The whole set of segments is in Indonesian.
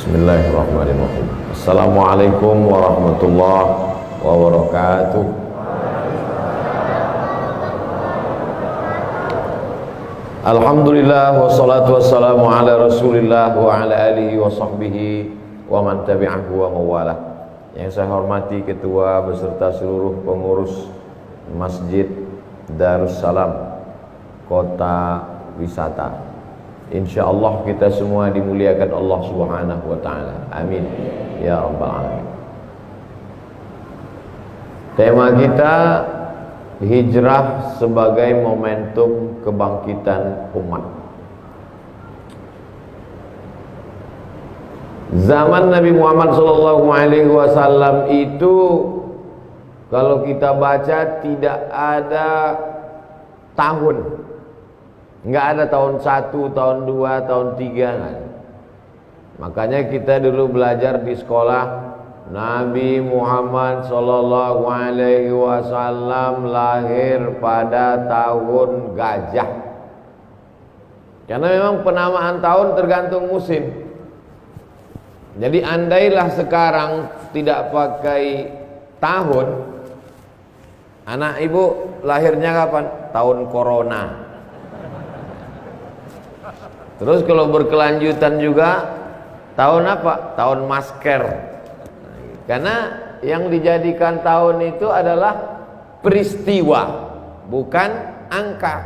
Bismillahirrahmanirrahim. Assalamualaikum warahmatullahi wabarakatuh. Alhamdulillah wassalatu wassalamu ala Rasulillah wa ala alihi wa sahbihi wa man tabi'ahu wa mawalah. Yang saya hormati ketua beserta seluruh pengurus Masjid Darussalam Kota Wisata. InsyaAllah kita semua dimuliakan Allah Subhanahu wa ta'ala. Amin ya rabbal alamin. Tema kita hijrah sebagai momentum kebangkitan umat. Zaman Nabi Muhammad SAW itu, kalau kita baca, tidak ada tahun. Enggak ada tahun 1, tahun 2, tahun 3 kan? Makanya kita dulu belajar di sekolah, Nabi Muhammad SAW lahir pada tahun gajah. Karena memang penamaan tahun tergantung musim. Jadi andailah sekarang tidak pakai tahun, anak ibu lahirnya kapan? Tahun corona. Terus kalau berkelanjutan juga tahun apa? Tahun masker. Karena yang dijadikan tahun itu adalah peristiwa, bukan angka.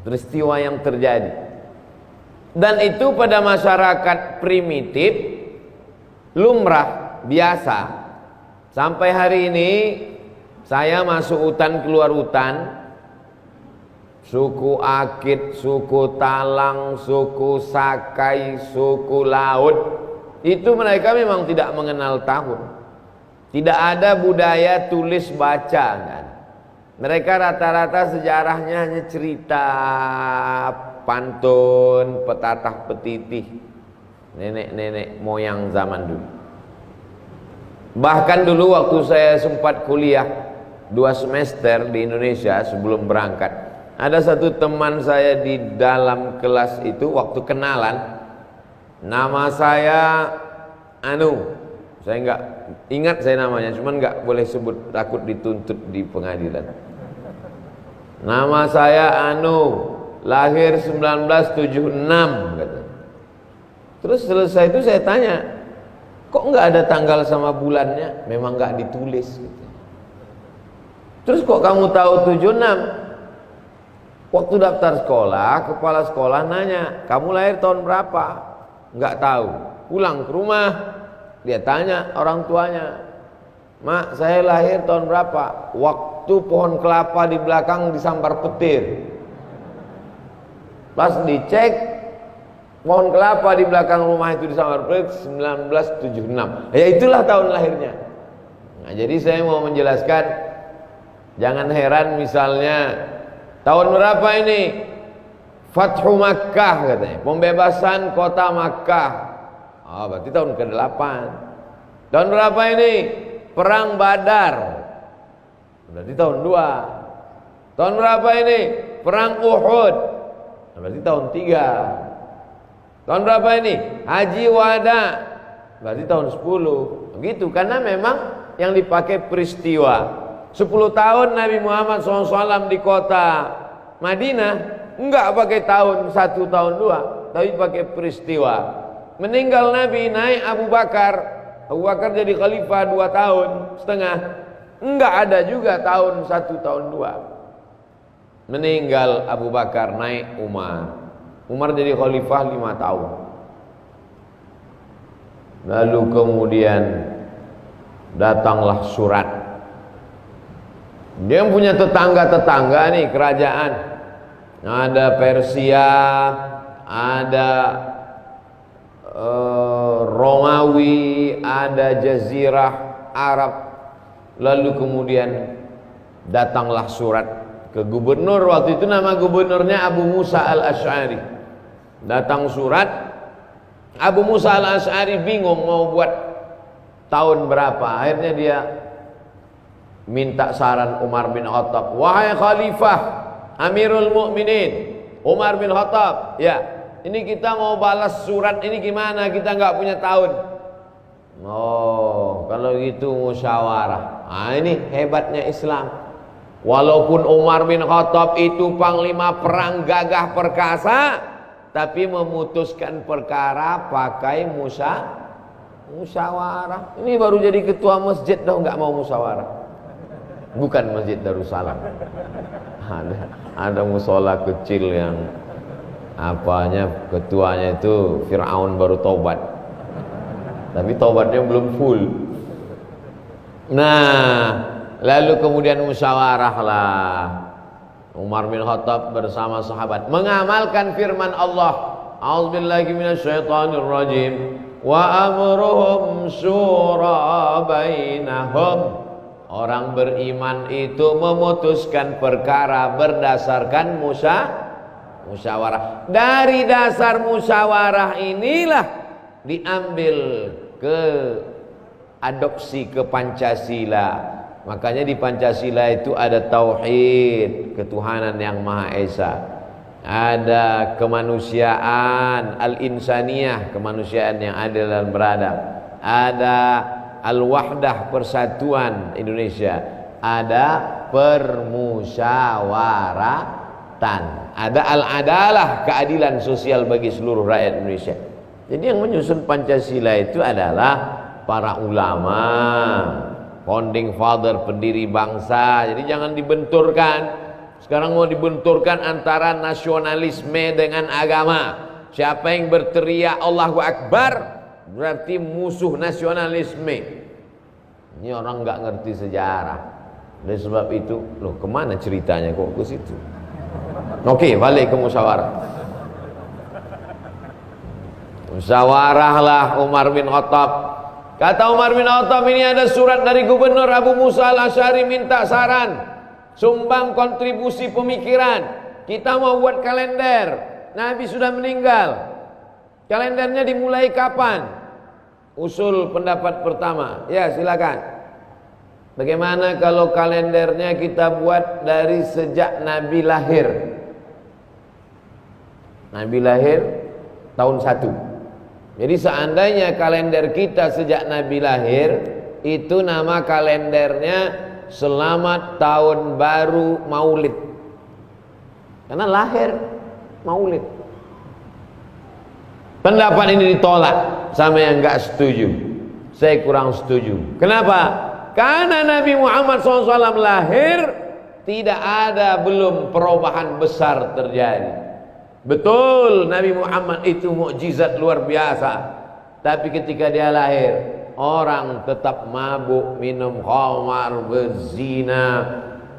Peristiwa yang terjadi. Dan itu pada masyarakat primitif, lumrah, biasa. Sampai hari ini saya masuk hutan keluar hutan, suku Akit, suku Talang, suku Sakai, suku Laut, itu mereka memang tidak mengenal tahun. Tidak ada budaya tulis baca kan? Mereka rata-rata sejarahnya hanya cerita, pantun, petatah petitih nenek-nenek moyang zaman dulu. Bahkan dulu waktu saya sempat kuliah 2 semester di Indonesia sebelum berangkat, ada satu teman saya di dalam kelas itu, waktu kenalan, nama saya saya nggak ingat saya namanya, cuman nggak boleh sebut, takut dituntut di pengadilan. Nama saya lahir 1976 kata. Terus selesai itu saya tanya, kok nggak ada tanggal sama bulannya? Memang nggak ditulis gitu. Terus kok kamu tahu 76? Waktu daftar sekolah, kepala sekolah nanya, kamu lahir tahun berapa? Enggak tahu. Pulang ke rumah, dia tanya orang tuanya, Mak, saya lahir tahun berapa? Waktu pohon kelapa di belakang disambar petir. Pas dicek, pohon kelapa di belakang rumah itu disambar petir 1976. Ya itulah tahun lahirnya. Nah, jadi saya mau menjelaskan, jangan heran misalnya, tahun berapa ini? Fathu Makkah katanya, pembebasan kota Makkah. Berarti tahun ke-8. Tahun berapa ini? Perang Badar. Berarti tahun 2. Tahun berapa ini? Perang Uhud. Berarti tahun 3. Tahun berapa ini? Haji Wada. Berarti tahun 10. Begitu, karena memang yang dipakai peristiwa. 10 tahun Nabi Muhammad SAW di kota Madinah, enggak pakai tahun 1, tahun 2, tapi pakai peristiwa. Meninggal Nabi, naik Abu Bakar. Abu Bakar jadi khalifah 2 tahun setengah. Enggak ada juga tahun 1, tahun 2. Meninggal Abu Bakar, naik Umar. Umar jadi khalifah 5 tahun. Lalu kemudian datanglah surat. Dia punya tetangga-tetangga nih, kerajaan. Ada Persia, ada Romawi, ada Jazirah Arab. Lalu kemudian datanglah surat ke gubernur, waktu itu nama gubernurnya Abu Musa al-Asy'ari. Datang surat, Abu Musa al-Asy'ari bingung mau buat tahun berapa. Akhirnya dia minta saran Umar bin Khattab. Wahai Khalifah Amirul Mukminin Umar bin Khattab, ya, Ini kita mau balas surat ini gimana? Kita nggak punya tahun. Oh, kalau gitu musyawarah. Nah, ini hebatnya Islam. Walaupun Umar bin Khattab itu panglima perang gagah perkasa, tapi memutuskan perkara pakai musyawarah. Ini baru jadi ketua masjid dah nggak mau musyawarah. Bukan Masjid Darussalam. Ada musola kecil yang apanya ketuanya itu Fir'aun baru taubat. Tapi taubatnya belum full. Nah, lalu kemudian musyawarah lah. Umar bin Khattab bersama sahabat mengamalkan firman Allah. A'udzubillahi minasyaitonirrajim. Wa amruhum syura bainahum. Orang beriman itu memutuskan perkara berdasarkan musyawarah. Dari dasar musyawarah inilah diambil ke adopsi ke Pancasila. Makanya di Pancasila itu ada tauhid, ketuhanan yang Maha Esa. Ada kemanusiaan, al-insaniyah, kemanusiaan yang adil dan beradab. Ada al-wahdah, persatuan Indonesia. Ada permusyawaratan. Ada al-adalah, keadilan sosial bagi seluruh rakyat Indonesia. Jadi yang menyusun Pancasila itu adalah para ulama, founding father, pendiri bangsa. Jadi jangan dibenturkan. Sekarang mau dibenturkan antara nasionalisme dengan agama. Siapa yang berteriak Allahu Akbar berarti musuh nasionalisme. Ini orang nggak ngerti sejarah. Oleh sebab itu, loh kemana ceritanya kok ke situ? Oke, balik ke musyawarah. Musyawarahlah Umar bin Khattab. Kata Umar bin Khattab, ini ada surat dari Gubernur Abu Musa al-Asy'ari minta saran, sumbang kontribusi pemikiran. Kita mau buat kalender. Nabi sudah meninggal. Kalendernya dimulai kapan? Usul pendapat pertama. Ya, silakan. Bagaimana kalau kalendernya kita buat dari sejak Nabi lahir? Nabi lahir tahun 1. Jadi seandainya kalender kita sejak Nabi lahir, itu nama kalendernya Selamat Tahun Baru Maulid. Karena lahir Maulid. Pendapat ini ditolak sama yang enggak setuju. Saya kurang setuju. Kenapa? Karena Nabi Muhammad SAW lahir, tidak ada belum perubahan besar terjadi. Betul, Nabi Muhammad itu mukjizat luar biasa. Tapi ketika dia lahir, orang tetap mabuk, minum khamar, berzina,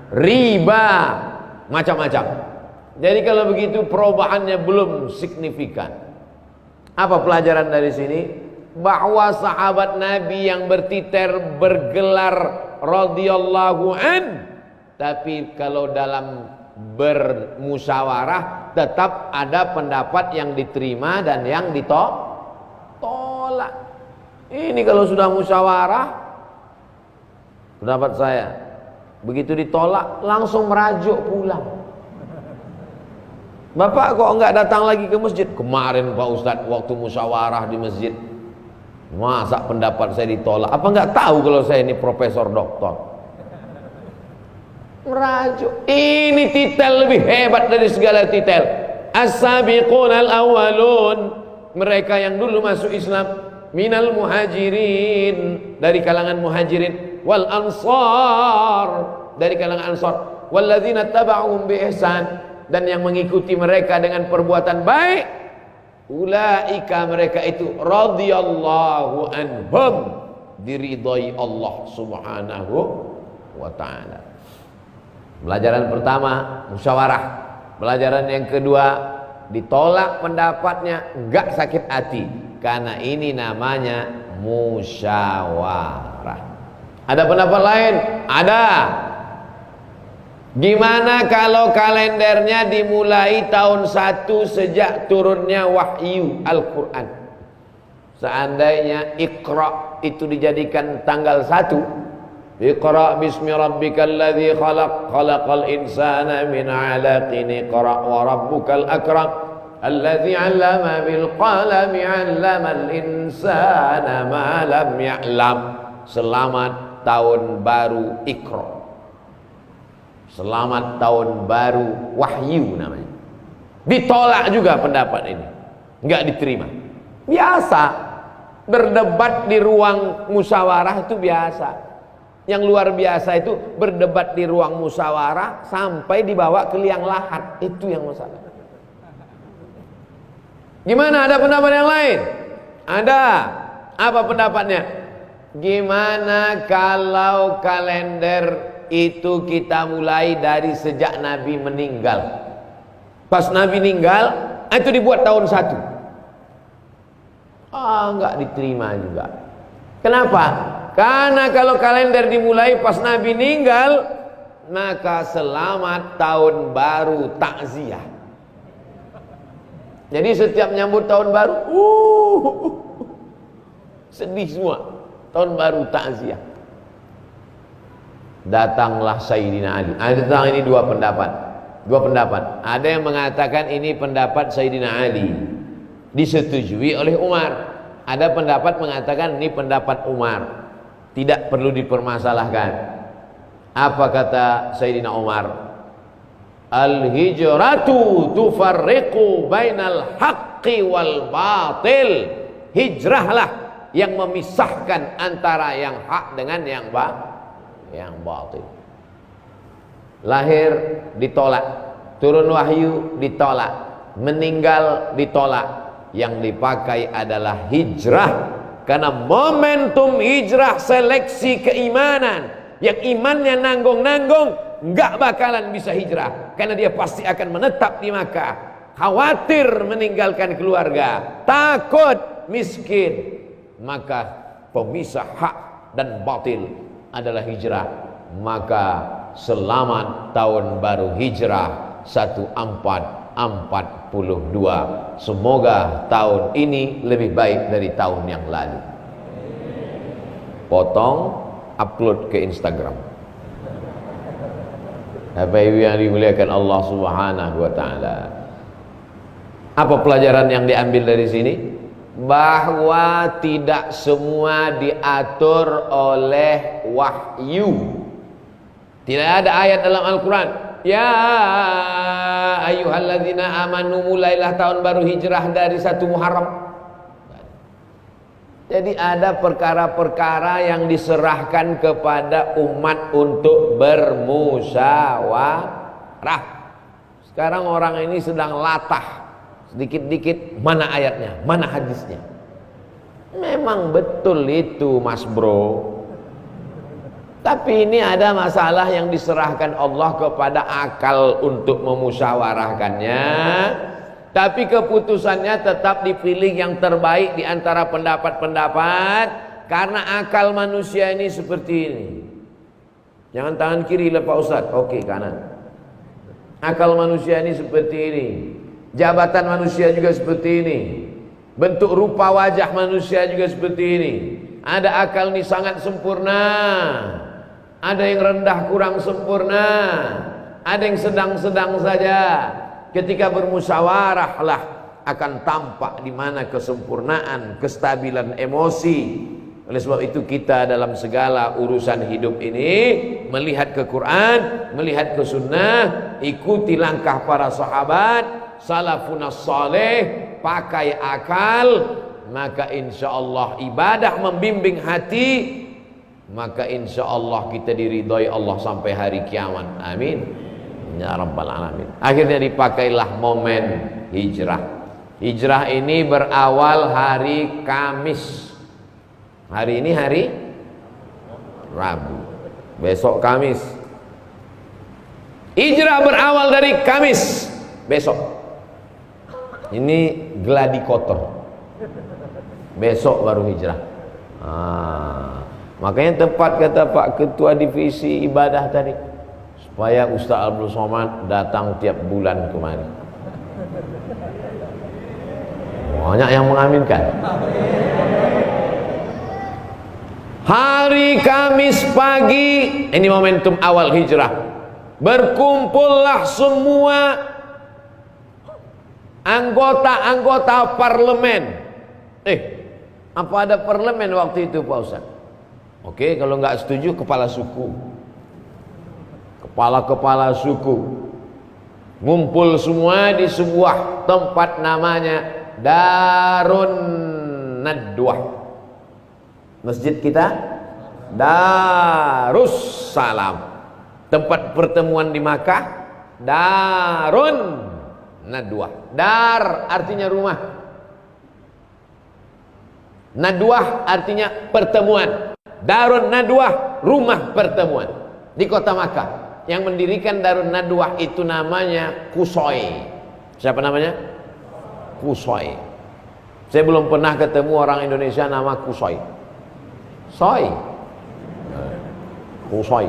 riba, macam-macam. Jadi kalau begitu perubahannya belum signifikan. Apa pelajaran dari sini? Bahwa sahabat Nabi yang bertiter bergelar radhiyallahu an, tapi kalau dalam bermusyawarah tetap ada pendapat yang diterima dan yang ditolak. Ini kalau sudah musyawarah, pendapat saya, begitu ditolak langsung merajuk pulang. Bapak kok enggak datang lagi ke masjid? Kemarin Pak Ustadz waktu musyawarah di masjid, masa pendapat saya ditolak? Apa enggak tahu kalau saya ini profesor doktor? Merajuk. Ini titel lebih hebat dari segala titel. As-sabiqun al-awwalun, mereka yang dulu masuk Islam, minal muhajirin, dari kalangan muhajirin, wal ansar, dari kalangan ansar, walladzina taba'uhum bi ihsan, dan yang mengikuti mereka dengan perbuatan baik, ulaika, mereka itu radhiyallahu anhum, diridhai Allah Subhanahu wa ta'ala. Pelajaran pertama, musyawarah. Pelajaran yang kedua, ditolak pendapatnya, enggak sakit hati, karena ini namanya musyawarah. Ada pendapat lain? Ada. Gimana kalau kalendernya dimulai tahun 1 sejak turunnya wahyu Al-Quran? Seandainya Iqra itu dijadikan tanggal 1, Iqra bismi rabbikal ladzi khalaq, khalaqal insana min 'alaqin, Iqra wa rabbukal akram Allazi 'allama bil qalami 'allamal insana ma lam ya'lam. Selamat tahun baru Iqra. Selamat tahun baru Wahyu namanya. Ditolak juga pendapat ini, enggak diterima. Biasa berdebat di ruang musyawarah itu biasa. Yang luar biasa itu berdebat di ruang musyawarah sampai dibawa ke liang lahat, itu yang masalah. Gimana, ada pendapat yang lain? Ada. Apa pendapatnya? Gimana kalau kalender itu kita mulai dari sejak Nabi meninggal? Pas Nabi meninggal, itu dibuat tahun 1. Enggak diterima juga. Kenapa? Karena kalau kalender dimulai pas Nabi meninggal, maka selamat tahun baru takziah. Jadi setiap nyambut tahun baru, sedih semua. Tahun baru takziah. Datanglah Sayyidina Ali. Tentang ini dua pendapat. Ada yang mengatakan ini pendapat Sayyidina Ali, disetujui oleh Umar. Ada pendapat mengatakan ini pendapat Umar, tidak perlu dipermasalahkan. Apa kata Sayyidina Umar? Al-hijratu tufarriqu bainal haqqi wal batil. Hijrahlah yang memisahkan antara yang hak dengan yang batil. Lahir ditolak, turun wahyu ditolak, meninggal ditolak. Yang dipakai adalah hijrah, karena momentum hijrah seleksi keimanan. Yang imannya nanggung-nanggung nggak bakalan bisa hijrah, karena dia pasti akan menetap di Makkah, khawatir meninggalkan keluarga, takut miskin. Maka pemisah hak dan batil adalah hijrah. Maka selamat tahun baru hijrah 1442. Semoga tahun ini lebih baik dari tahun yang lalu. Potong, upload ke Instagram. Bapak Ibu yang dimuliakan Allah Subhanahu wa taala. Apa pelajaran yang diambil dari sini? Bahwa tidak semua diatur oleh wahyu. Tidak ada ayat dalam Al-Quran, ya ayyuhalladzina amanu, mulailah tahun baru hijrah dari 1 Muharram. Jadi ada perkara-perkara yang diserahkan kepada umat untuk bermusyawarah. Sekarang orang ini sedang latah, sedikit-dikit mana ayatnya, mana hadisnya. Memang betul itu Mas Bro. Tapi ini ada masalah yang diserahkan Allah kepada akal untuk memusyawarahkannya. Tapi keputusannya tetap dipilih yang terbaik di antara pendapat-pendapat, karena akal manusia ini seperti ini. Jangan tangan kiri lah Pak Ustadz, oke kanan. Akal manusia ini seperti ini. Jabatan manusia juga seperti ini. Bentuk rupa wajah manusia juga seperti ini. Ada akal ini sangat sempurna, ada yang rendah kurang sempurna, ada yang sedang-sedang saja. Ketika bermusyawarahlah akan tampak di mana kesempurnaan, kestabilan emosi. Oleh sebab itu kita dalam segala urusan hidup ini melihat ke Quran, melihat ke sunnah, ikuti langkah para sahabat, salafunas saleh, pakai akal, maka insya Allah ibadah membimbing hati, maka insya Allah kita diridhoi Allah sampai hari kiamat. Amin ya rabbal alamin. Akhirnya dipakailah momen hijrah. Hijrah ini berawal hari Kamis. Hari ini hari Rabu, besok Kamis. Hijrah berawal dari Kamis besok. Ini gladi kotor, besok baru hijrah. Makanya tepat kata Pak Ketua Divisi Ibadah tadi, supaya Ustaz Abdul Somad datang tiap bulan kemari. Banyak yang mengaminkan. Hari Kamis pagi, ini momentum awal hijrah. Berkumpullah semua anggota-anggota parlemen. Apa ada parlemen waktu itu Pak Ustaz? Oke, kalau nggak setuju kepala suku. Kepala-kepala suku ngumpul semua di sebuah tempat namanya Darun Nadwah. Masjid kita Darussalam. Tempat pertemuan di Makkah Darun Nadwah. Dar artinya rumah, Nadwah artinya pertemuan. Darun Nadwah, rumah pertemuan di kota Makkah. Yang mendirikan Darun Nadwah itu namanya Qusay. Siapa namanya? Qusay. Saya belum pernah ketemu orang Indonesia nama Qusay. Qusay.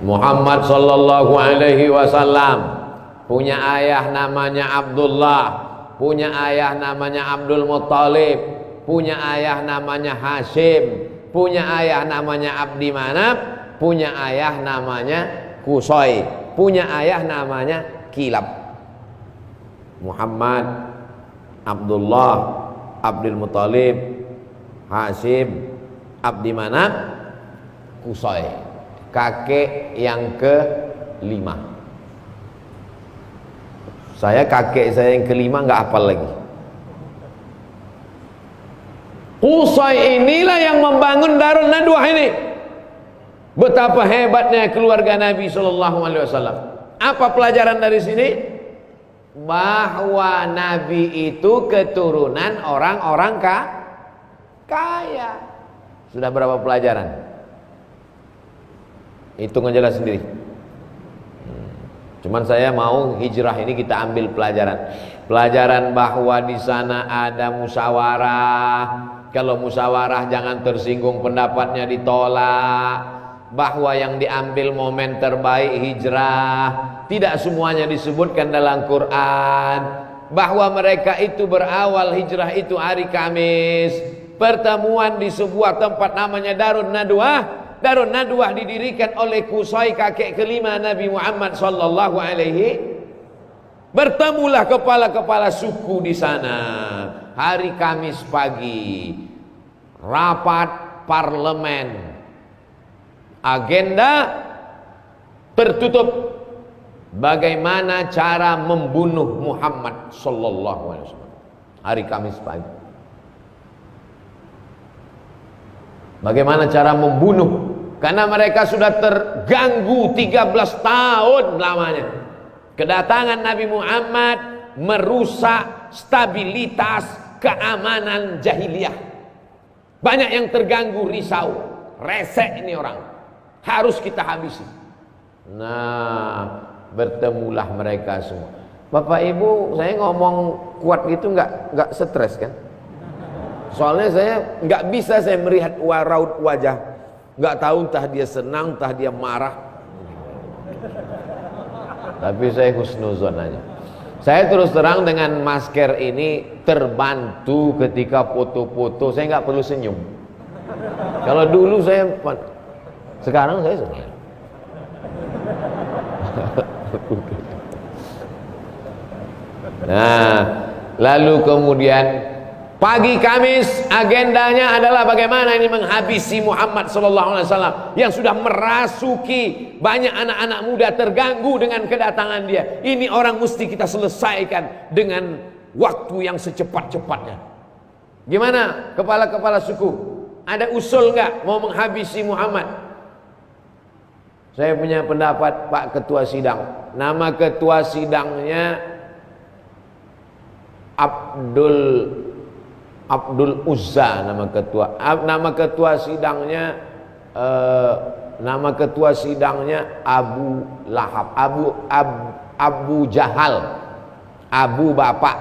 Muhammad sallallahu alaihi wasallam punya ayah namanya Abdullah, punya ayah namanya Abdul Muttalib, punya ayah namanya Hashim, punya ayah namanya Abdi Manaf, punya ayah namanya Qusay, punya ayah namanya Kilab. Muhammad, Abdullah, Abdul Muttalib, Hashim, Abdi Manaf, Qusay. Kakek yang ke-5. Saya kakek saya yang ke-5 nggak hafal lagi. Qusay inilah yang membangun Darun Nadwah ini. Betapa hebatnya keluarga Nabi Sallallahu Alaihi Wasallam. Apa pelajaran dari sini? Bahwa Nabi itu keturunan orang-orang kaya. Sudah berapa pelajaran? Hitung aja lah sendiri. Cuman saya mau hijrah ini kita ambil pelajaran. Pelajaran bahwa di sana ada musyawarah. Kalau musyawarah jangan tersinggung pendapatnya ditolak. Bahwa yang diambil momen terbaik hijrah. Tidak semuanya disebutkan dalam Quran. Bahwa mereka itu berawal hijrah itu hari Kamis. Pertemuan di sebuah tempat namanya Darun Nadwah. Darun Nadwah didirikan oleh Qusay, kakek kelima Nabi Muhammad sallallahu alaihi. Bertemulah kepala-kepala suku di sana. Hari Kamis pagi, rapat parlemen. Agenda tertutup. Bagaimana cara membunuh Muhammad sallallahu alaihi wasallam. Hari Kamis pagi. Bagaimana cara membunuh? Karena mereka sudah terganggu 13 tahun lamanya. Kedatangan Nabi Muhammad merusak stabilitas keamanan jahiliyah. Banyak yang terganggu, risau, resek ini orang. Harus kita habisi. Nah, bertemulah mereka semua. Bapak Ibu, saya ngomong kuat gitu nggak stres kan? Soalnya saya nggak bisa saya melihat raut wajah, nggak tahu entah dia senang, entah dia marah. Tapi saya husnuzon aja. Saya terus terang dengan masker ini terbantu ketika foto-foto. Saya nggak perlu senyum. Kalau dulu sekarang saya senyum. Nah, lalu kemudian pagi Kamis agendanya adalah bagaimana ini menghabisi Muhammad sallallahu alaihi wasallam yang sudah merasuki banyak anak-anak muda terganggu dengan kedatangan dia. Ini orang mesti kita selesaikan dengan waktu yang secepat-cepatnya. Gimana kepala-kepala suku? Ada usul nggak mau menghabisi Muhammad? Saya punya pendapat Pak Ketua Sidang. Nama Ketua Sidangnya Abdul Uzza nama ketua. Nama ketua sidangnya nama ketua sidangnya Abu Lahab, Abu Jahal. Abu bapak,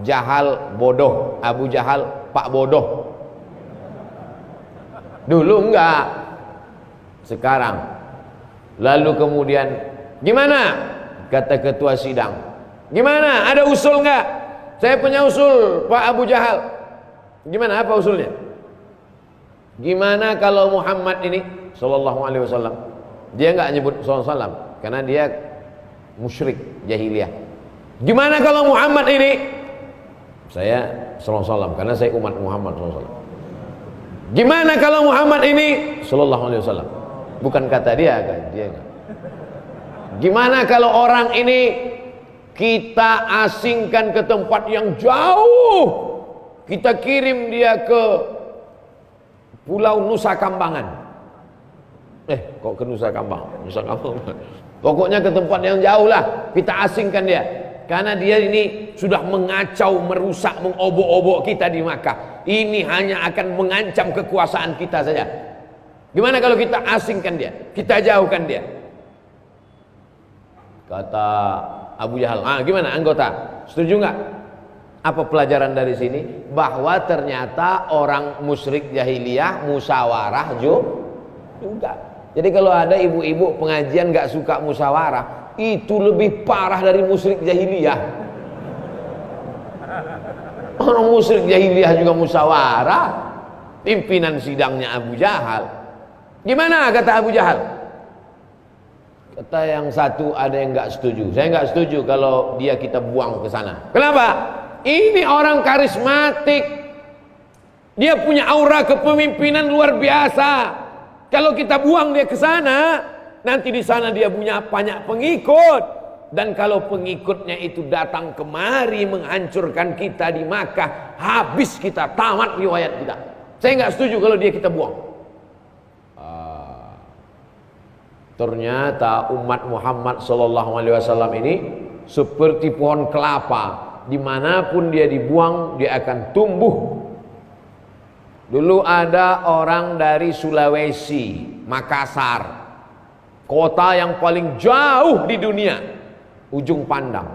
Jahal bodoh. Abu Jahal pak bodoh. Dulu enggak. Sekarang. Lalu kemudian gimana? Kata ketua sidang. Gimana? Ada usul enggak? Saya punya usul, Pak Abu Jahal. Gimana, apa usulnya? Gimana kalau Muhammad ini sallallahu alaihi wasallam, dia enggak nyebut sallallahu alaihi wasallam karena dia musyrik jahiliyah. Gimana kalau Muhammad ini, saya sallallahu alaihi wasallam karena saya umat Muhammad sallallahu alaihi wasallam. Gimana kalau Muhammad ini sallallahu alaihi wasallam? Bukan kata dia kan, dia enggak. Gimana kalau orang ini kita asingkan ke tempat yang jauh, kita kirim dia ke Pulau Nusa Kambangan. Kok ke Nusa Kambangan? Nusa Kambangan. Pokoknya ke tempat yang jauh lah, kita asingkan dia. Karena dia ini sudah mengacau, merusak, mengobok-obok kita di Makkah. Ini hanya akan mengancam kekuasaan kita saja. Gimana kalau kita asingkan dia, kita jauhkan dia? Kata Abu Jahal, gimana anggota? Setuju nggak? Apa pelajaran dari sini? Bahwa ternyata orang musyrik jahiliyah musyawarah juga. Jadi kalau ada ibu-ibu pengajian nggak suka musyawarah, itu lebih parah dari musyrik jahiliyah. Orang musyrik jahiliyah juga musyawarah. Pimpinan sidangnya Abu Jahal. Gimana kata Abu Jahal? Kata yang satu ada yang nggak setuju. Saya nggak setuju kalau dia kita buang ke sana. Kenapa? Ini orang karismatik. Dia punya aura kepemimpinan luar biasa. Kalau kita buang dia ke sana, nanti di sana dia punya banyak pengikut. Dan kalau pengikutnya itu datang kemari menghancurkan kita di Makkah, habis kita, tamat riwayat kita. Saya nggak setuju kalau dia kita buang. Ternyata umat Muhammad SAW ini seperti pohon kelapa, dimanapun dia dibuang dia akan tumbuh. Dulu ada orang dari Sulawesi, Makassar, kota yang paling jauh di dunia, ujung pandang.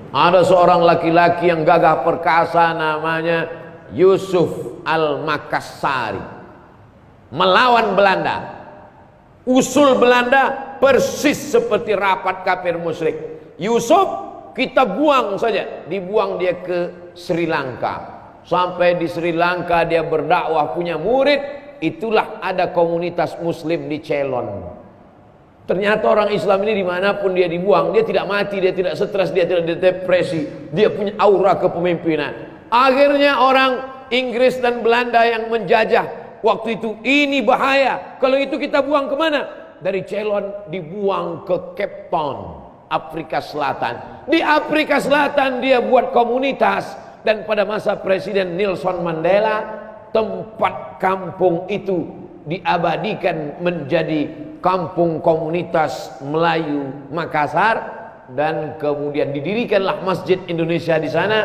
Ada seorang laki-laki yang gagah perkasa namanya Yusuf Al-Makassari, melawan Belanda. Usul Belanda persis seperti rapat kafir musyrik. Yusuf kita buang saja, dibuang dia ke Sri Lanka. Sampai di Sri Lanka dia berdakwah, punya murid. Itulah ada komunitas muslim di Ceylon. Ternyata orang Islam ini dimanapun dia dibuang, dia tidak mati, dia tidak stres, dia tidak depresi, dia punya aura kepemimpinan. Akhirnya orang Inggris dan Belanda yang menjajah waktu itu, ini bahaya. Kalau itu kita buang kemana? Dari Ceylon dibuang ke Cape Town, Afrika Selatan. Di Afrika Selatan dia buat komunitas. Dan pada masa Presiden Nelson Mandela, tempat kampung itu diabadikan menjadi kampung komunitas Melayu Makassar. Dan kemudian didirikanlah Masjid Indonesia di sana.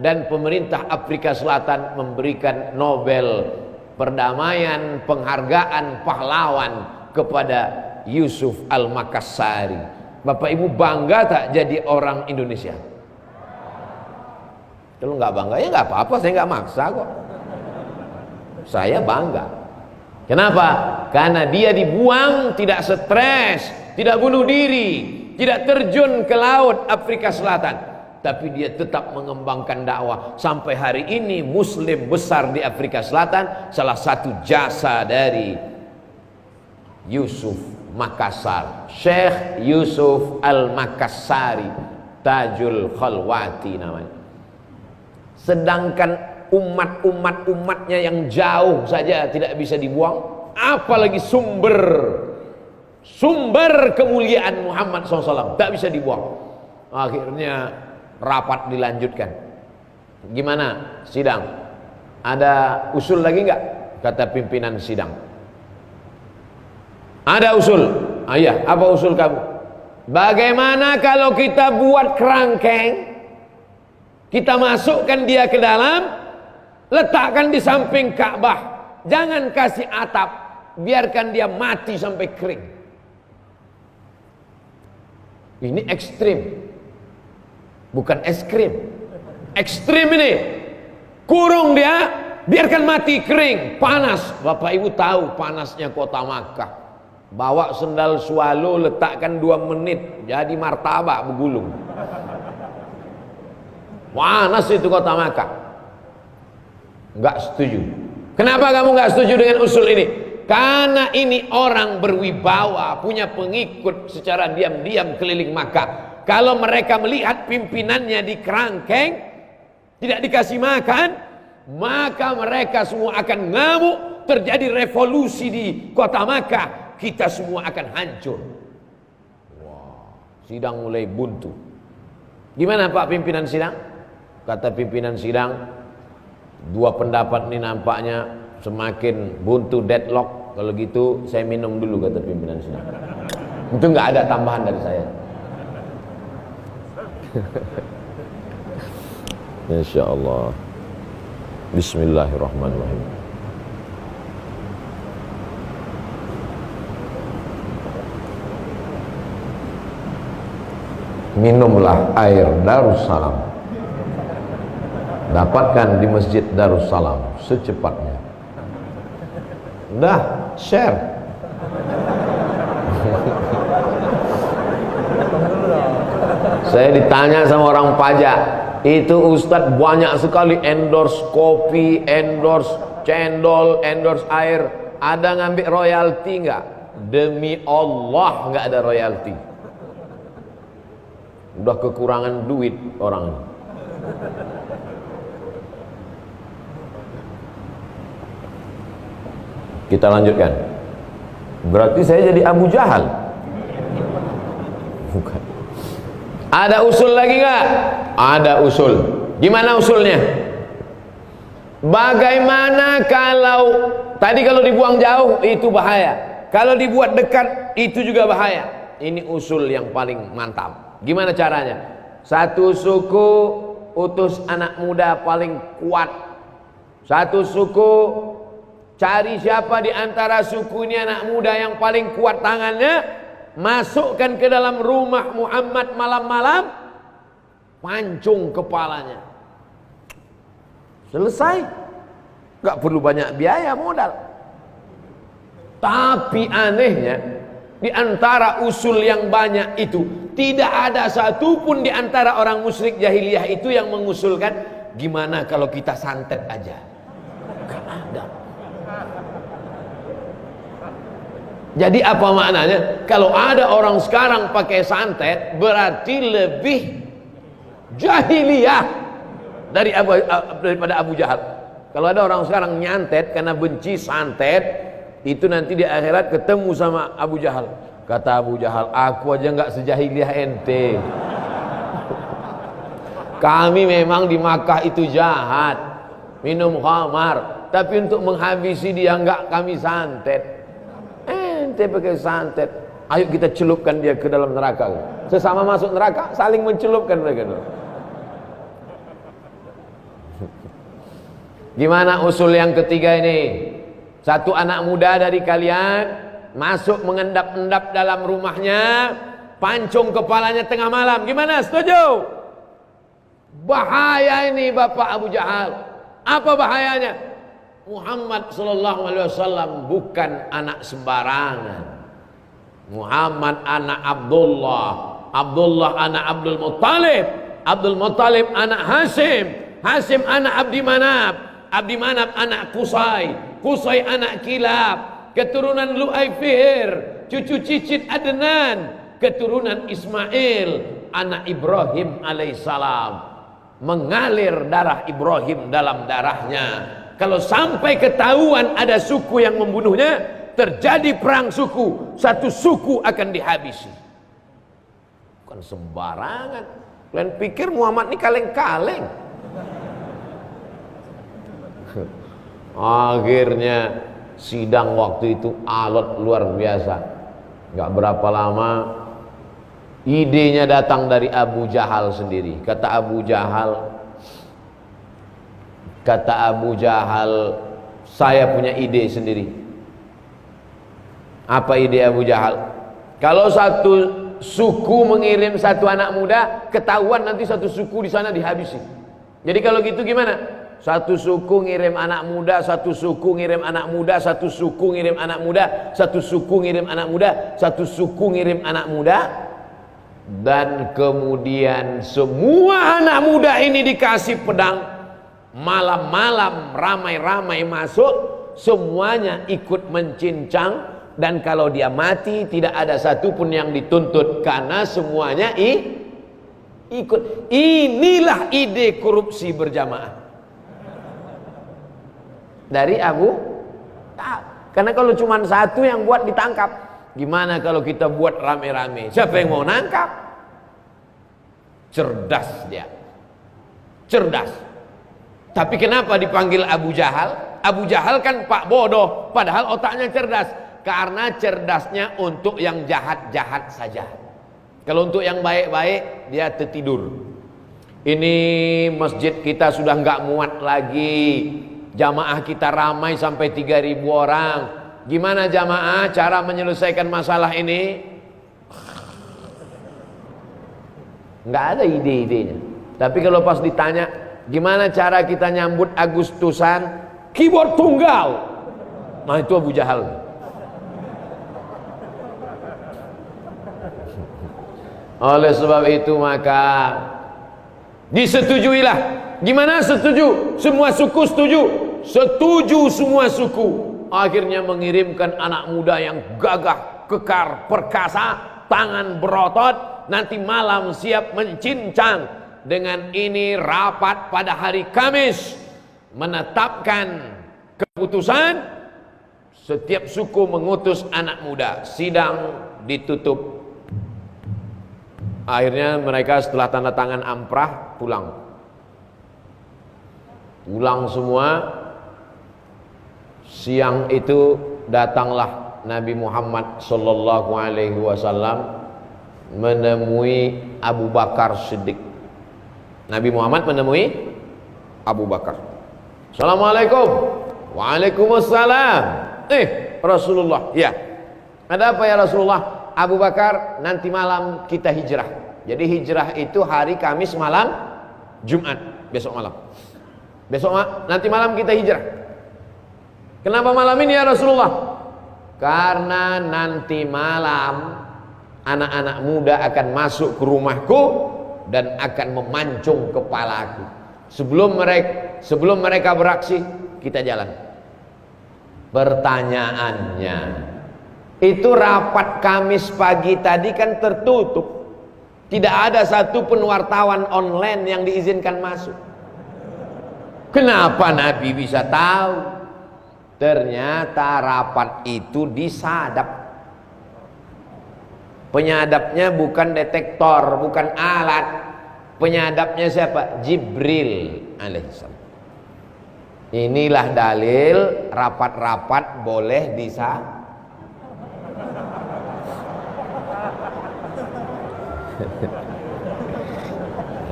Dan pemerintah Afrika Selatan memberikan Nobel perdamaian, penghargaan pahlawan kepada Yusuf Al-Makassari. Bapak Ibu bangga tak jadi orang Indonesia? Kalau nggak bangga ya nggak apa-apa, saya nggak maksa kok. Saya bangga. Kenapa? Karena dia dibuang tidak stres, tidak bunuh diri, tidak terjun ke laut Afrika Selatan, tapi dia tetap mengembangkan dakwah. Sampai hari ini Muslim besar di Afrika Selatan, salah satu jasa dari Yusuf Makassar, Syekh Yusuf Al-Makassari, Tajul Khalwati namanya. Sedangkan umatnya yang jauh saja tidak bisa dibuang, apalagi sumber kemuliaan Muhammad SAW tak bisa dibuang. Akhirnya rapat dilanjutkan. Gimana sidang? Ada usul lagi nggak? Kata pimpinan sidang. Ada usul. Iya, apa usul kamu? Bagaimana kalau kita buat kerangkeng, kita masukkan dia ke dalam, letakkan di samping Ka'bah, jangan kasih atap, biarkan dia mati sampai kering. Ini ekstrim, bukan es krim. Ekstrim ini, kurung dia, biarkan mati kering, panas. Bapak Ibu tahu panasnya kota Makkah. Bawa sendal swallow, letakkan 2 menit, jadi martabak bergulung. Panas itu kota Makkah. Enggak setuju. Kenapa kamu enggak setuju dengan usul ini? Karena ini orang berwibawa, punya pengikut secara diam-diam keliling Makkah. Kalau mereka melihat pimpinannya dikerangkeng, tidak dikasih makan, maka mereka semua akan ngamuk, terjadi revolusi di kota Makkah, kita semua akan hancur. Wah, sidang mulai buntu. Gimana Pak pimpinan sidang? Kata pimpinan sidang, dua pendapat ini nampaknya semakin buntu, deadlock. Kalau gitu saya minum dulu, kata pimpinan sidang. Itu nggak ada tambahan dari saya. Insya Allah. Bismillahirrahmanirrahim. Minumlah air Darussalam. Dapatkan di Masjid Darussalam secepatnya. Udah, share. Saya ditanya sama orang pajak, itu Ustadz banyak sekali endorse kopi, endorse cendol, endorse air, ada ngambil royalti nggak? Demi Allah nggak ada royalti. Udah kekurangan duit orang ini. Kita lanjutkan. Berarti saya jadi Abu Jahal? Bukan. Ada usul lagi nggak? Ada usul. Gimana usulnya? Bagaimana kalau tadi kalau dibuang jauh itu bahaya, kalau dibuat dekat itu juga bahaya. Ini usul yang paling mantap. Gimana caranya? Satu suku utus anak muda paling kuat. Satu suku cari siapa di antara suku ini anak muda yang paling kuat tangannya, masukkan ke dalam rumah Muhammad malam-malam, pancung kepalanya. Selesai. Gak perlu banyak biaya modal. Tapi anehnya, di antara usul yang banyak itu, tidak ada satupun di antara orang musyrik jahiliyah itu yang mengusulkan, gimana kalau kita santet aja. Gak ada. Jadi apa maknanya? Kalau ada orang sekarang pakai santet, berarti lebih jahiliyah daripada Abu Jahal. Kalau ada orang sekarang nyantet karena benci santet, itu nanti di akhirat ketemu sama Abu Jahal. Kata Abu Jahal, aku aja nggak sejahiliyah ente. Kami memang di Makkah itu jahat, minum khamar, tapi untuk menghabisi dia nggak kami santet. Ente pakai santet, ayo kita celupkan dia ke dalam neraka. Sesama masuk neraka, saling mencelupkan mereka dulu. Gimana usul yang ketiga ini? Satu anak muda dari kalian masuk mengendap-endap dalam rumahnya, pancung kepalanya tengah malam. Gimana? Setuju? Bahaya ini Bapak Abu Jahal. Apa bahayanya? Muhammad sallallahu alaihi wasallam bukan anak sembarangan. Muhammad anak Abdullah, Abdullah anak Abdul Muttalib, Abdul Muttalib anak Hasim, Hasim anak Abdi Manaf, Abdi Manaf anak Qusay, Qusay anak Kilab, keturunan Lu'ay Fihr, cucu cicit Adnan, keturunan Ismail anak Ibrahim alaihissalam. Mengalir darah Ibrahim dalam darahnya. Kalau sampai ketahuan ada suku yang membunuhnya, terjadi perang suku, satu suku akan dihabisi. Bukan sembarangan. Kalian pikir Muhammad ini kaleng-kaleng? Akhirnya sidang waktu itu alot luar biasa. Gak berapa lama idenya datang dari Abu Jahal sendiri. Kata Abu Jahal, saya punya ide sendiri. Apa ide Abu Jahal? Kalau satu suku mengirim satu anak muda, ketahuan nanti satu suku di sana dihabisi. Jadi kalau gitu gimana? Satu suku ngirim anak muda, satu suku ngirim anak muda, satu suku ngirim anak muda, satu suku ngirim anak muda, satu suku ngirim anak muda, dan kemudian semua anak muda ini dikasih pedang. Malam-malam ramai-ramai masuk, semuanya ikut mencincang, dan kalau dia mati tidak ada satupun yang dituntut karena semuanya ikut. Inilah ide korupsi berjamaah dari Abu. Karena kalau cuma satu yang buat ditangkap, gimana kalau kita buat rame-rame? Siapa yang mau nangkap? Cerdas dia, cerdas. Tapi kenapa dipanggil Abu Jahal? Abu Jahal kan pak bodoh, padahal otaknya cerdas. Karena cerdasnya untuk yang jahat-jahat saja. Kalau untuk yang baik-baik dia tertidur. Ini masjid kita sudah nggak muat lagi. Jamaah kita ramai sampai 3.000 orang. Gimana jamaah cara menyelesaikan masalah ini? Nggak ada ide-idenya. Tapi kalau pas ditanya, gimana cara kita nyambut Agustusan? Keyboard tunggal. Nah itu Abu Jahal. Oleh sebab itu maka disetujuilah. Gimana setuju? Semua suku setuju. Setuju semua suku. Akhirnya mengirimkan anak muda yang gagah, kekar, perkasa, tangan berotot, nanti malam siap mencincang. Dengan ini rapat pada hari Kamis menetapkan keputusan. Setiap suku mengutus anak muda. Sidang ditutup. Akhirnya mereka setelah tanda tangan amprah pulang. Pulang semua. Siang itu datanglah Nabi Muhammad sallallahu alaihi wasallam menemui Abu Bakar Siddiq. Nabi Muhammad menemui Abu Bakar. Assalamualaikum. Waalaikumsalam. Rasulullah. Ya. Ada apa ya Rasulullah? Abu Bakar, nanti malam kita hijrah. Jadi hijrah itu hari Kamis malam, Jumat besok malam. Nanti malam kita hijrah. Kenapa malam ini ya Rasulullah? Karena nanti malam anak-anak muda akan masuk ke rumahku dan akan memancung kepalaku. Sebelum mereka beraksi, kita jalan. Pertanyaannya, itu rapat Kamis pagi tadi kan tertutup. Tidak ada satupun wartawan online yang diizinkan masuk. Kenapa Nabi bisa tahu? Ternyata rapat itu disadap. Penyadapnya bukan detektor, bukan alat. Penyadapnya siapa? Jibril alaihissalam. Inilah dalil rapat-rapat boleh disadap.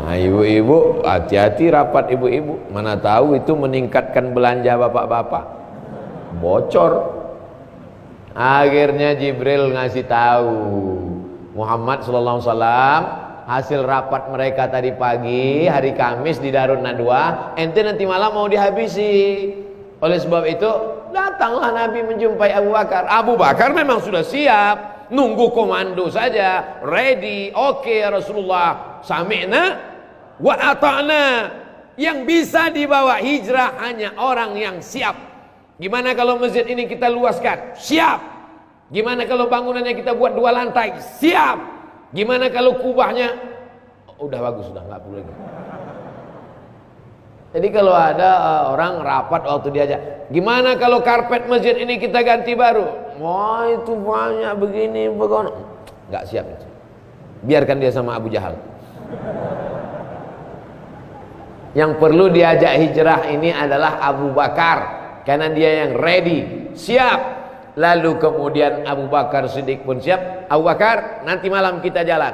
Nah ibu-ibu hati-hati rapat ibu-ibu. Mana tahu itu meningkatkan belanja bapak-bapak. Bocor. Akhirnya Jibril ngasih tahu Muhammad sallallahu alaihi wasallam hasil rapat mereka tadi pagi hari Kamis di Darun Nadwa, ente nanti malam mau dihabisi. Oleh sebab itu datanglah Nabi menjumpai Abu Bakar. Abu Bakar memang sudah siap, nunggu komando saja, ready. Oke ya Rasulullah, sami'na wa ata'na. Yang bisa dibawa hijrah hanya orang yang siap. Gimana kalau masjid ini kita luaskan? Siap. Gimana kalau bangunannya kita buat 2 lantai? Siap. Gimana kalau kubahnya? Udah bagus, sudah nggak perlu lagi. Jadi kalau ada orang rapat waktu diajak, gimana kalau karpet masjid ini kita ganti baru? Wah itu banyak begini, begono. Nggak siap. Biarkan dia sama Abu Jahal. Yang perlu diajak hijrah ini adalah Abu Bakar. Karena dia yang ready, siap. Lalu kemudian Abu Bakar Siddiq pun siap. Abu Bakar, nanti malam kita jalan.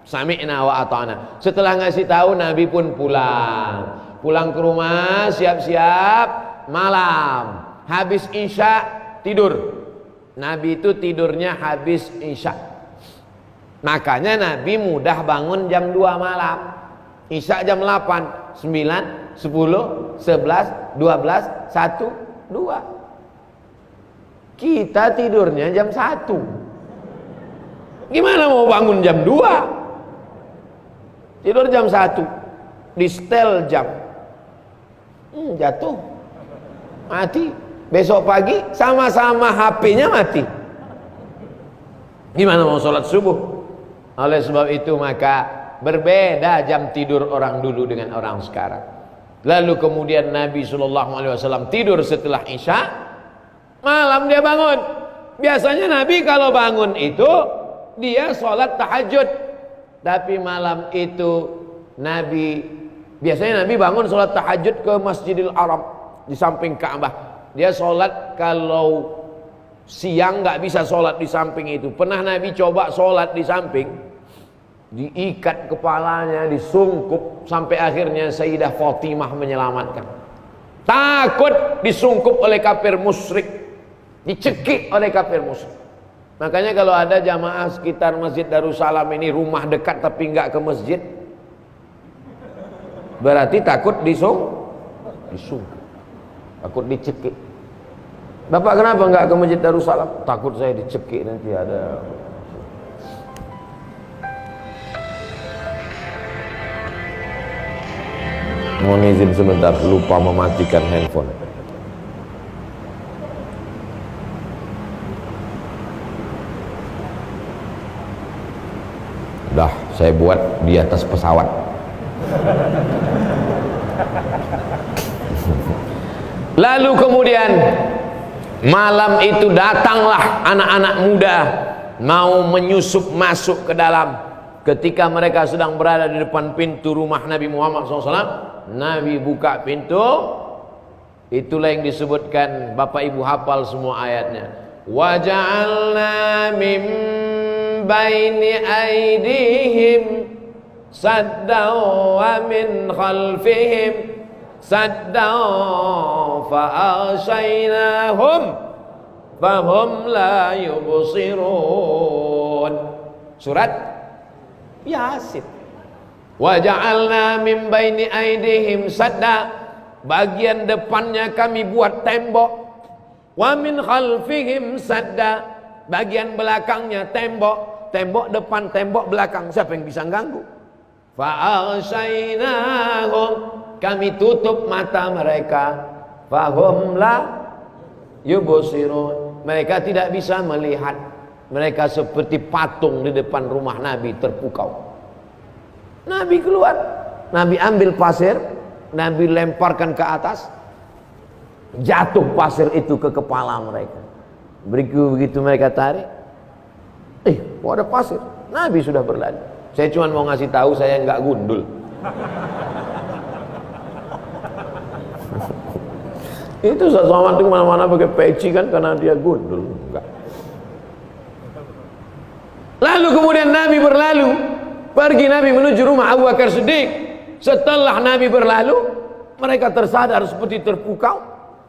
Sami'na wa ata'na. Setelah ngasih tahu, Nabi pun pulang. Pulang ke rumah, siap-siap. Malam, habis Isya tidur. Nabi itu tidurnya habis Isya. Makanya Nabi mudah bangun jam 2 malam. Isya jam 8, 9, 10, 11, 12, 1, 2. Kita tidurnya jam 1. Gimana mau bangun jam 2? Tidur jam 1. Di setel jam. Jatuh. Mati. besok pagi sama-sama HP-nya mati. Gimana mau sholat subuh? Oleh sebab itu maka berbeda jam tidur orang dulu dengan orang sekarang. Lalu kemudian Nabi SAW tidur setelah Isya, malam dia bangun. Biasanya Nabi kalau bangun itu dia sholat tahajud, tapi malam itu biasanya Nabi bangun sholat tahajud ke Masjidil Haram di samping Ka'bah. Dia sholat, kalau siang nggak bisa sholat di samping itu. Pernah Nabi coba sholat di samping, diikat kepalanya, disungkup, sampai akhirnya Sayyidah Fatimah menyelamatkan. Takut disungkup oleh kafir musyrik, dicekik oleh kafir musyrik. Makanya kalau ada jamaah sekitar Masjid Darussalam ini, rumah dekat tapi nggak ke masjid, berarti takut disungkup, takut dicekik. Bapak kenapa nggak ke Masjid Darussalam? Takut saya dicekik nanti ada. Mohon izin sebentar, lupa mematikan handphone. Dah, saya buat di atas pesawat. Lalu kemudian malam itu datanglah anak-anak muda mau menyusup masuk ke dalam. Ketika mereka sedang berada di depan pintu rumah Nabi Muhammad SAW, Nabi buka pintu. Itulah yang disebutkan, Bapak Ibu hafal semua ayatnya. Wa ja'alna min baini aydihim saddan wa min khalfihim saddan fa aghshaynahum fahum la yubsirun. Surat Yasin. Wa ja'alna min baini aydihim sadda, bagian depannya kami buat tembok. Wa min khalfihim sadda, bagian belakangnya tembok. Tembok depan, tembok belakang, siapa yang bisa ganggu? Fa'asyainahum, kami tutup mata mereka. Fahum la yubsirun, mereka tidak bisa melihat. Mereka seperti patung di depan rumah Nabi terpukau. Nabi keluar, Nabi ambil pasir, Nabi lemparkan ke atas, jatuh pasir itu ke kepala mereka. Begitu mereka tarik, kok ada pasir? Nabi sudah berlari. Saya cuma mau ngasih tahu saya nggak gundul. Itu Ustaz itu kemana-mana pakai peci kan karena dia gundul. Enggak. Lalu kemudian Nabi berlalu, pergi Nabi menuju rumah Abu Bakar Siddiq. Setelah Nabi berlalu, mereka tersadar seperti terpukau.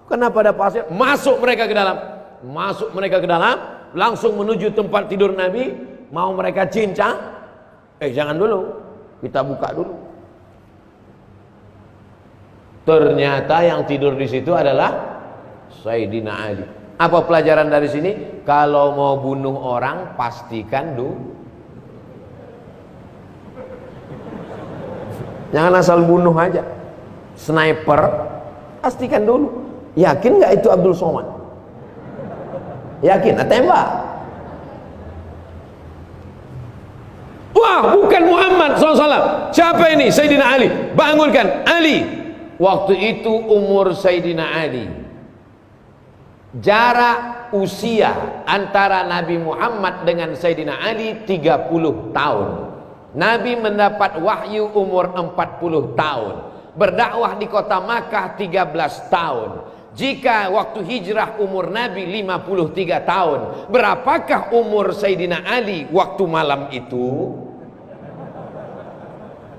Kenapa ada pasir? Masuk mereka ke dalam, langsung menuju tempat tidur Nabi. Mau mereka cincang, jangan dulu, kita buka dulu. Ternyata yang tidur di situ adalah Sayyidina Ali. Apa pelajaran dari sini? Kalau mau bunuh orang, pastikan dulu. Jangan asal bunuh aja. Sniper, pastikan dulu. Yakin nggak itu Abdul Somad? Yakin? Tembak. Wah, bukan Muhammad SAW. Siapa ini? Sayyidina Ali. Bangunkan Ali. Waktu itu umur Sayyidina Ali, jarak usia antara Nabi Muhammad dengan Sayyidina Ali 30 tahun. Nabi mendapat wahyu umur 40 tahun. Berdakwah di kota Makkah 13 tahun. Jika waktu hijrah umur Nabi 53 tahun, berapakah umur Sayyidina Ali waktu malam itu?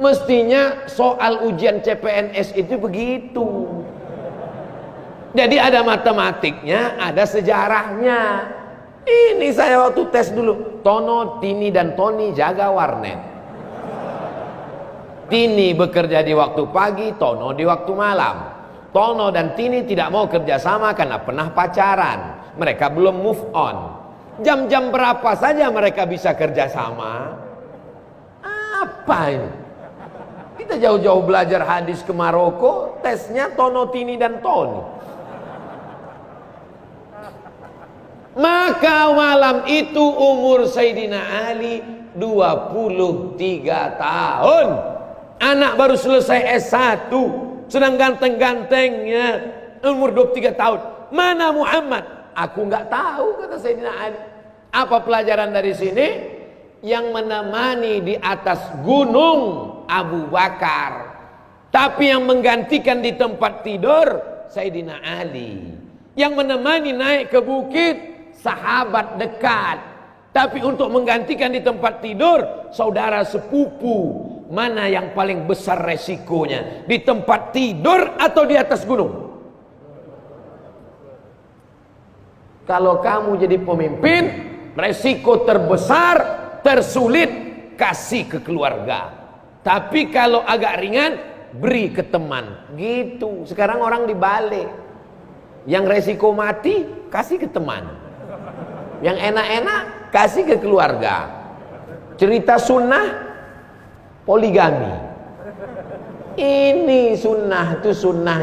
Mestinya soal ujian CPNS itu begitu. Jadi ada matematiknya, ada sejarahnya. Ini saya waktu tes dulu, Tono, Tini, dan Toni jaga warnet. Tini bekerja di waktu pagi, Tono di waktu malam. Tono dan Tini tidak mau kerjasama karena pernah pacaran. Mereka belum move on. Jam-jam berapa saja mereka bisa kerjasama? Apa ini? Kita jauh-jauh belajar hadis ke Maroko, tesnya Tono, Tini, dan Toni. Maka malam itu umur Sayyidina Ali 23 tahun. Anak baru selesai S1, sedang ganteng-gantengnya umur 23 tahun. Mana Muhammad? Aku nggak tahu, kata Sayyidina Ali. Apa pelajaran dari sini? Yang menemani di atas gunung Abu Bakar, tapi yang menggantikan di tempat tidur Sayyidina Ali. Yang menemani naik ke bukit sahabat dekat, tapi untuk menggantikan di tempat tidur saudara sepupu. Mana yang paling besar resikonya? Di tempat tidur atau di atas gunung? Kalau kamu jadi pemimpin, resiko terbesar, tersulit, kasih ke keluarga. Tapi kalau agak ringan, beri ke teman. Gitu. Sekarang orang dibalik. Yang resiko mati, kasih ke teman. Yang enak-enak, kasih ke keluarga. Cerita sunnah, poligami. Ini sunnah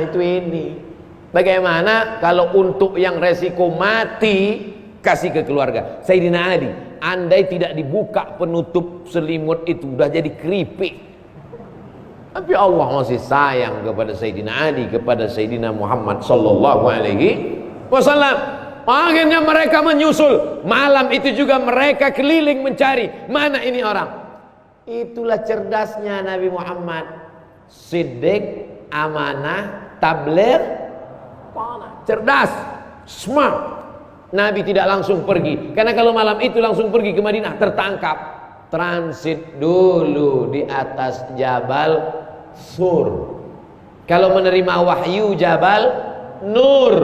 itu ini. Bagaimana kalau untuk yang resiko mati, kasih ke keluarga? Sayyidina Ali, andai tidak dibuka penutup selimut itu, udah jadi keripik. Tapi Allah masih sayang kepada Sayyidina Ali, kepada Sayyidina Muhammad sallallahu alaihi wasallam. Akhirnya mereka menyusul. Malam itu juga mereka keliling mencari, mana ini orang. Itulah cerdasnya Nabi Muhammad. Siddiq, amanah, tabligh, cerdas, smart. Nabi tidak langsung pergi, karena kalau malam itu langsung pergi ke Madinah tertangkap. Transit dulu di atas Jabal Sur. Kalau menerima wahyu Jabal Nur.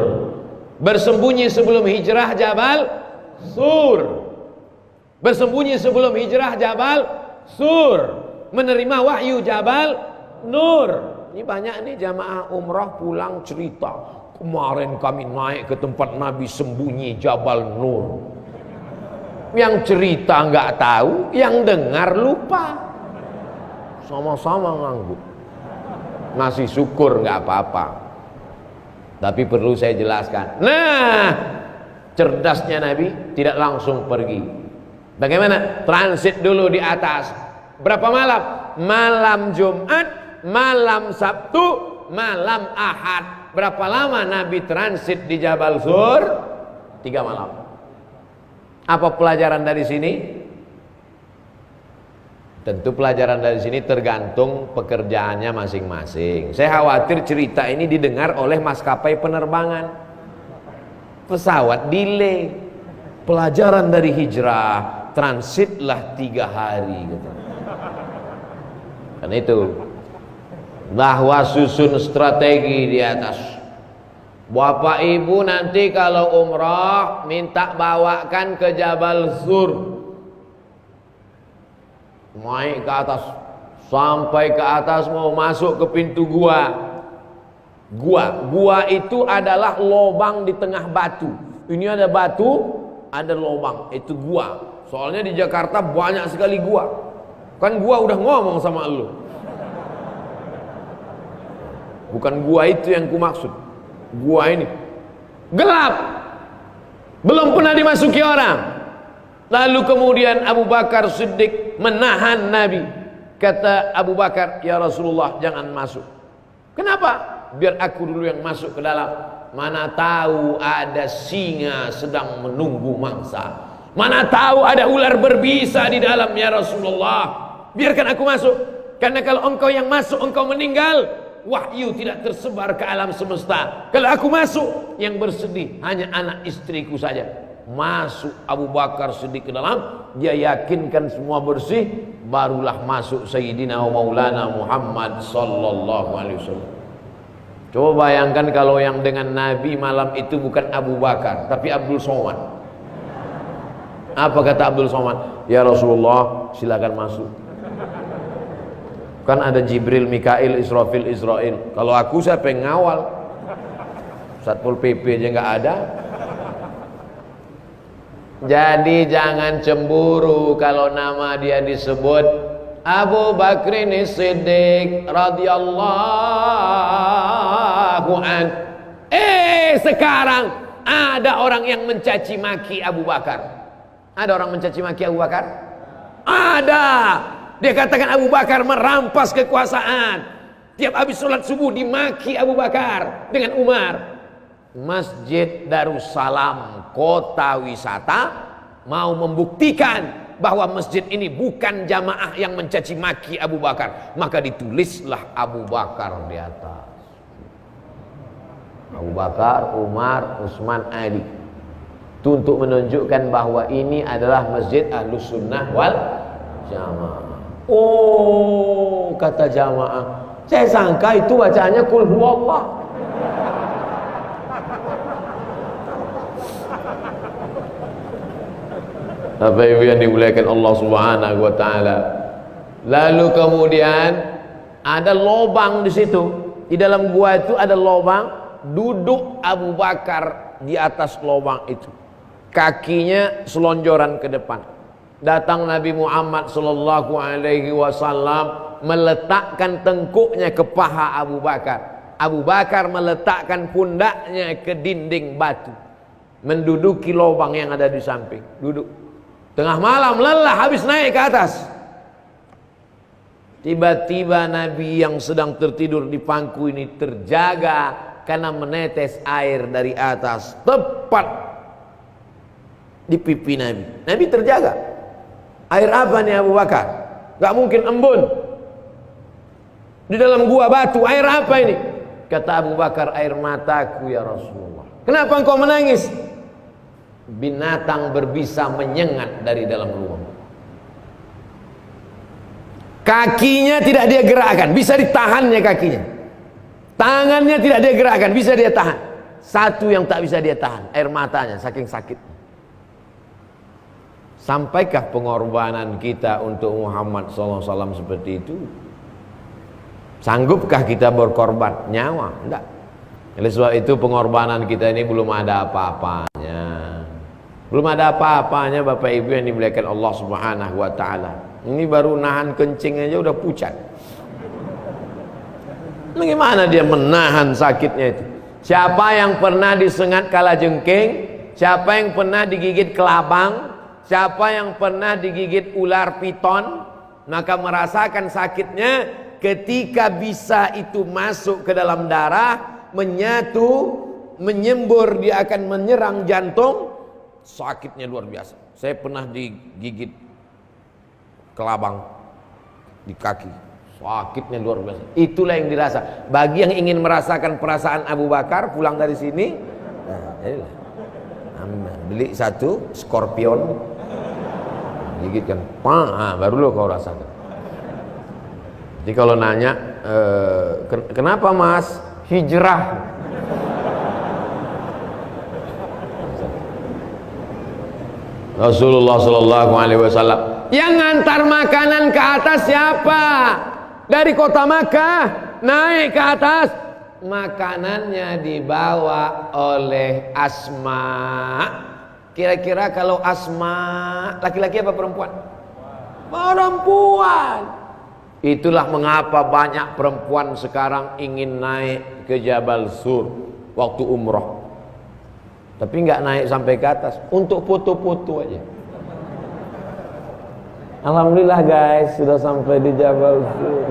Bersembunyi sebelum hijrah Jabal Sur. Bersembunyi sebelum hijrah Jabal Sur. Menerima wahyu Jabal Nur. Ini banyak nih jamaah umrah pulang cerita, kemarin kami naik ke tempat Nabi sembunyi Jabal Nur. Yang cerita nggak tahu, yang dengar lupa. Sama-sama ngangguk. Masih syukur nggak apa-apa. Tapi perlu saya jelaskan. Nah, cerdasnya Nabi tidak langsung pergi. Bagaimana? Transit dulu di atas. Berapa malam? Malam Jumat, malam Sabtu, malam Ahad. Berapa lama Nabi transit di Jabal Sur? 3 malam. Apa pelajaran dari sini? Tentu pelajaran dari sini tergantung pekerjaannya masing-masing. Saya khawatir cerita ini didengar oleh maskapai penerbangan. Pesawat delay. Pelajaran dari hijrah, transitlah 3 hari gitu. Kan itu. Bahwa susun strategi di atas. Bapak ibu nanti kalau umrah minta bawakan ke Jabal Sur, naik ke atas, sampai ke atas mau masuk ke pintu gua. Gua itu adalah lubang di tengah batu. Ini ada batu, ada lubang, itu gua. Soalnya di Jakarta banyak sekali gua. Kan gua udah ngomong sama lu. Bukan gua itu yang ku maksud. Gua ini gelap, belum pernah dimasuki orang. Lalu kemudian Abu Bakar Siddiq menahan Nabi. Kata Abu Bakar, ya Rasulullah, jangan masuk. Kenapa? Biar aku dulu yang masuk ke dalam. Mana tahu ada singa sedang menunggu mangsa. Mana tahu ada ular berbisa di dalam, ya Rasulullah. Biarkan aku masuk. Karena kalau engkau yang masuk, engkau meninggal, wahyu tidak tersebar ke alam semesta. Kalau aku masuk, yang bersedih hanya anak istriku saja. Masuk Abu Bakar Siddiq ke dalam, dia yakinkan semua bersih, barulah masuk Sayyidina wa Maulana Muhammad sallallahu alaihi wasallam. Coba bayangkan kalau yang dengan Nabi malam itu bukan Abu Bakar, tapi Abdul Somad. Apa kata Abdul Somad? Ya Rasulullah, silakan masuk. Kan ada Jibril, Mikail, Israfil, Israel. Kalau aku siapa yang ngawal? Satpol PP aja nggak ada. Jadi jangan cemburu kalau nama dia disebut Abu Bakrin Siddiq radhiyallahu an. Sekarang ada orang yang mencaci maki Abu Bakar? Ada orang mencaci maki Abu Bakar? Ada. Dia katakan Abu Bakar merampas kekuasaan. Tiap habis sholat subuh dimaki Abu Bakar dengan Umar. Masjid Darussalam, kota wisata, mau membuktikan bahwa masjid ini bukan jamaah yang mencaci maki Abu Bakar, maka ditulislah Abu Bakar di atas. Abu Bakar, Umar, Utsman, Ali. Itu untuk menunjukkan bahwa ini adalah masjid Ahlus Sunnah wal Jamaah. Oh, kata jamaah, saya sangka itu bacaannya Qul huwallah. Bapak Ibu yang dimuliakan Allah Subhanahu wa taala. Lalu kemudian ada lobang di situ. Di dalam gua itu ada lobang, duduk Abu Bakar di atas lobang itu. Kakinya selonjoran ke depan. Datang Nabi Muhammad sallallahu alaihi wasallam meletakkan tengkuknya ke paha Abu Bakar. Abu Bakar meletakkan pundaknya ke dinding batu. Menduduki lobang yang ada di samping. Duduk. Tengah malam lelah habis naik ke atas. Tiba-tiba Nabi yang sedang tertidur di pangku ini terjaga karena menetes air dari atas tepat di pipi Nabi. Nabi terjaga. Air apa nih Abu Bakar? Gak mungkin embun. Di dalam gua batu, air apa ini? Kata Abu Bakar, air mataku ya Rasulullah. Kenapa engkau menangis? Binatang berbisa menyengat dari dalam lubang. Kakinya tidak dia gerakkan, bisa ditahannya kakinya. Tangannya tidak dia gerakkan, bisa dia tahan. Satu yang tak bisa dia tahan, air matanya saking sakit. Sampaikah pengorbanan kita untuk Muhammad SAW seperti itu? Sanggupkah kita berkorban nyawa? Enggak. Oleh sebab itu pengorbanan kita ini belum ada apa-apanya. Belum ada apa-apanya Bapak Ibu yang dimuliakan Allah Subhanahu wa taala. Ini baru nahan kencing aja udah pucat. Bagaimana dia menahan sakitnya itu? Siapa yang pernah disengat kalajengking? Siapa yang pernah digigit kelabang? Siapa yang pernah digigit ular piton? Maka merasakan sakitnya ketika bisa itu masuk ke dalam darah, menyatu, menyembur, dia akan menyerang jantung. Sakitnya luar biasa. Saya pernah digigit kelabang di kaki, sakitnya luar biasa. Itulah yang dirasa. Bagi yang ingin merasakan perasaan Abu Bakar pulang dari sini, beli satu skorpion, gigitkan, baru lo kau rasakan. Jadi kalau nanya, kenapa Mas hijrah? Rasulullah Sallallahu Alaihi Wasallam yang ngantar makanan ke atas siapa? Dari kota Makkah naik ke atas, makanannya dibawa oleh Asma. Kira-kira kalau Asma laki-laki apa perempuan? Perempuan. Itulah mengapa banyak perempuan sekarang ingin naik ke Jabal Sur waktu umrah. Tapi nggak naik sampai ke atas untuk foto-foto aja. Alhamdulillah guys, sudah sampai di Jabal Sur.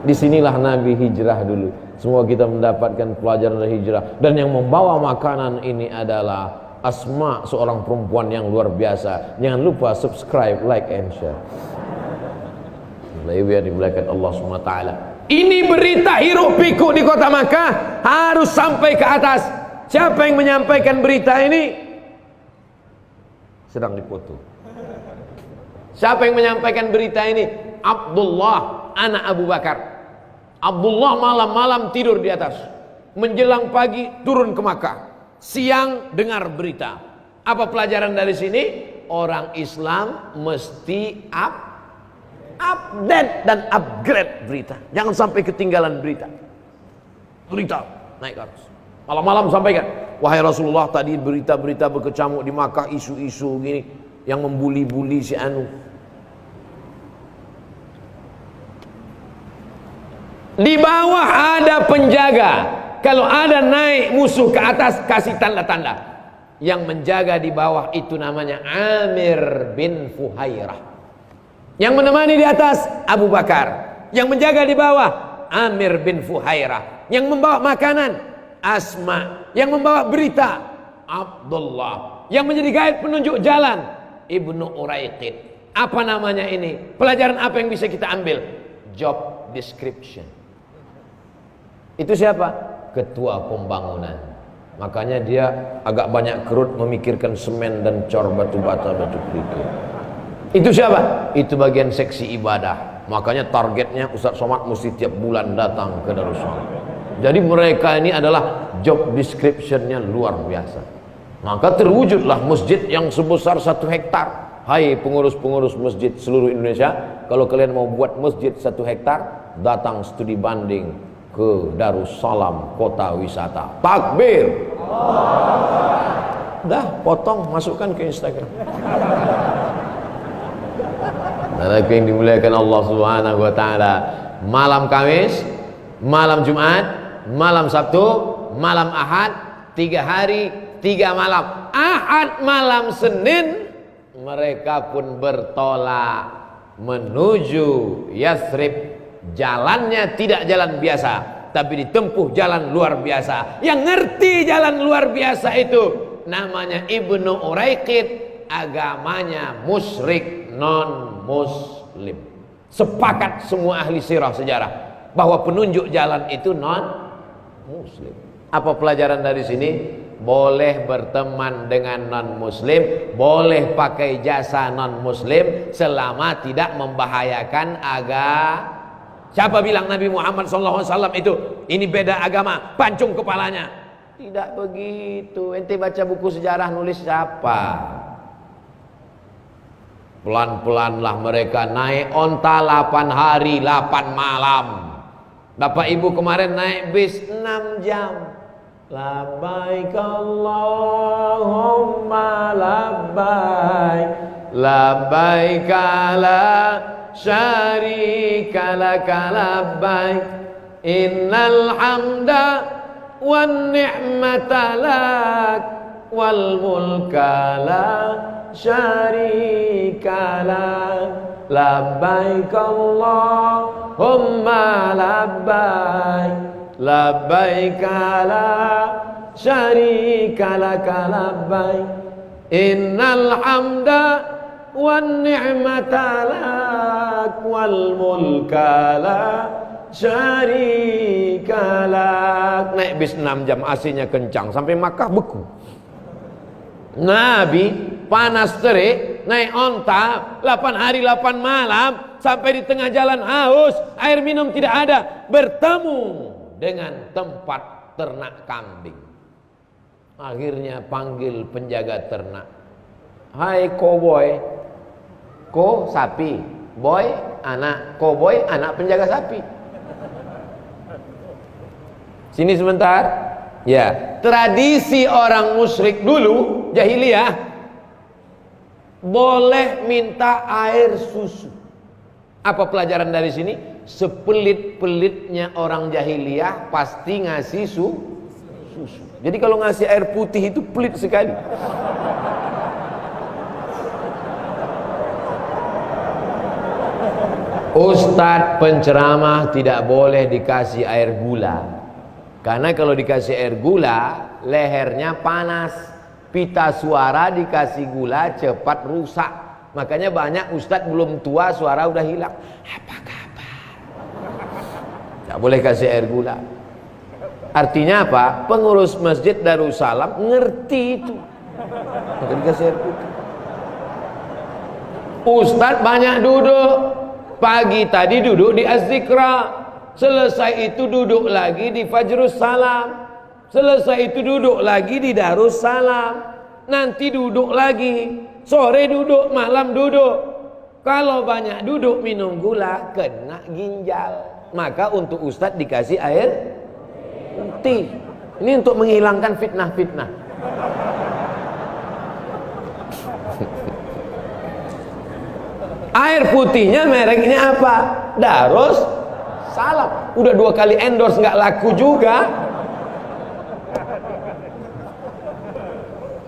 Disinilah Nabi hijrah dulu. Semua kita mendapatkan pelajaran dari hijrah. Dan yang membawa makanan ini adalah Asma, seorang perempuan yang luar biasa. Jangan lupa subscribe, like, and share. Yang dimuliakan Allah SWT. Ini berita hiruk pikuk di kota Makkah harus sampai ke atas. Siapa yang menyampaikan berita ini? Sedang dipoto. Siapa yang menyampaikan berita ini? Abdullah, anak Abu Bakar. Abdullah malam-malam tidur di atas. Menjelang pagi turun ke Makkah. Siang dengar berita. Apa pelajaran dari sini? Orang Islam mesti update dan upgrade berita. Jangan sampai ketinggalan berita. Berita naik ke atas. Malam-malam sampaikan, wahai Rasulullah, tadi berita-berita berkecamuk di Makkah, isu-isu gini yang membuli-buli si anu. Di bawah ada penjaga. Kalau ada naik musuh ke atas, kasih tanda-tanda. Yang menjaga di bawah itu namanya Amir bin Fuhairah. Yang menemani di atas Abu Bakar. Yang menjaga di bawah Amir bin Fuhairah. Yang membawa makanan Asma. Yang membawa berita Abdullah. Yang menjadi guide penunjuk jalan Ibnu Uraiqid. Apa namanya ini? Pelajaran apa yang bisa kita ambil? Job description. Itu siapa? Ketua pembangunan. Makanya dia agak banyak kerut memikirkan semen dan cor batu bata batu kerikil. Itu siapa? Itu bagian seksi ibadah. Makanya targetnya Ustaz Somad mesti tiap bulan datang ke Darussalam. Jadi mereka ini adalah job description-nya luar biasa. Maka terwujudlah masjid yang sebesar 1 hektar. Hai pengurus-pengurus masjid seluruh Indonesia, kalau kalian mau buat masjid 1 hektar, datang studi banding ke Darussalam kota wisata. Takbir. Dah potong, masukkan ke Instagram. Saudaraku yang dimuliakan Allah Subhanahu wa taala, malam Kamis, malam Jumat, malam Sabtu, malam Ahad, 3 hari 3 malam. Ahad malam Senin mereka pun bertolak menuju Yathrib. Jalannya tidak jalan biasa, tapi ditempuh jalan luar biasa. Yang ngerti jalan luar biasa itu namanya Ibnu Uraiqid, agamanya musyrik non muslim. Sepakat semua ahli sirah sejarah bahwa penunjuk jalan itu non muslim. Apa pelajaran dari sini? Boleh berteman dengan non muslim, boleh pakai jasa non muslim selama tidak membahayakan agama. Siapa bilang Nabi Muhammad SAW itu ini beda agama, pancung kepalanya? Tidak begitu. Ente baca buku sejarah nulis siapa? Pelan-pelanlah mereka naik onta 8 hari 8 malam. Bapak ibu kemarin naik bis 6 jam. Labbaik Allahumma labbaik, labbaik la syarika laka labbaik, innal hamda wan ni'mata lak wal mulka la syarika lak, labbaik Allahumma labbaik, labbaik la syarika laka labbaik, innal hamda wan ni'mata lak wal mulka la syarika lak. Naik bis 6 jam, AC-nya kencang sampai Makkah beku. Nabi panas terik naik onta 8 hari 8 malam sampai di tengah jalan haus, air minum tidak ada, bertemu dengan tempat ternak kambing. Akhirnya panggil penjaga ternak. Hai koboi, ko sapi, boy anak, koboi anak penjaga sapi. Sini sebentar. Ya, tradisi orang musyrik dulu jahiliyah boleh minta air susu. Apa pelajaran dari sini? Sepelit-pelitnya orang jahiliyah pasti ngasih susu. Jadi kalau ngasih air putih itu pelit sekali. Ustadz penceramah tidak boleh dikasih air gula. Karena kalau dikasih air gula, lehernya panas. Pita suara dikasih gula cepat rusak. Makanya banyak ustadz belum tua suara udah hilang. Apa kabar? Tidak boleh kasih air gula. Artinya apa? Pengurus masjid Darussalam ngerti itu. Maka dikasih air putih. Ustadz banyak duduk. Pagi tadi duduk di Az-Zikra. Selesai itu duduk lagi di Fajrus Salam. Selesai itu duduk lagi di Darussalam. Nanti duduk lagi. Sore duduk, malam duduk. Kalau banyak duduk minum gula, kena ginjal. Maka untuk ustadz dikasih air putih. Ini untuk menghilangkan fitnah-fitnah. Air putihnya mereknya apa? Darussalam. Udah 2 kali endorse nggak laku juga.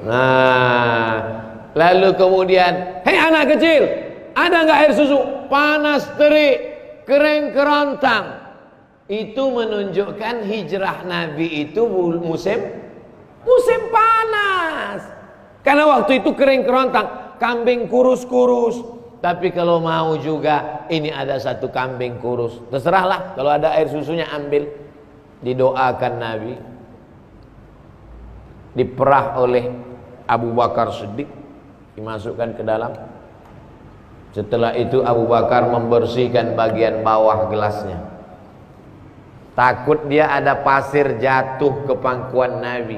Nah, lalu kemudian, hei anak kecil, ada nggak air susu? Panas terik, kering kerontang. Itu menunjukkan hijrah Nabi itu musim panas. Karena waktu itu kering kerontang, kambing kurus-kurus. Tapi kalau mau juga ini ada satu kambing kurus, terserahlah, kalau ada air susunya ambil. Didoakan Nabi, diperah oleh Abu Bakar Siddiq, dimasukkan ke dalam. Setelah itu Abu Bakar membersihkan bagian bawah gelasnya. Takut dia ada pasir jatuh ke pangkuan Nabi,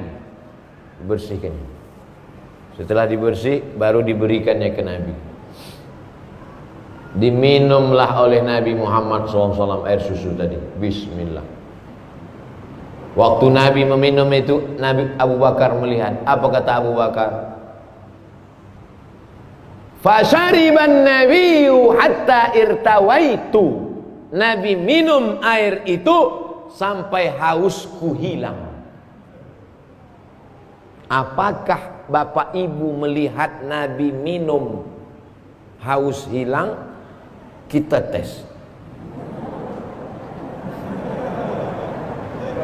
bersihkan. Setelah dibersih baru diberikannya ke Nabi. Diminumlah oleh Nabi Muhammad SAW air susu tadi. Bismillah. Waktu Nabi meminum itu, Nabi Abu Bakar melihat. Apa kata Abu Bakar? Fasyariban nabiyyu hatta irtawaitu. Nabi minum air itu sampai hausku hilang. Apakah Bapak Ibu melihat Nabi minum haus hilang? Kita tes.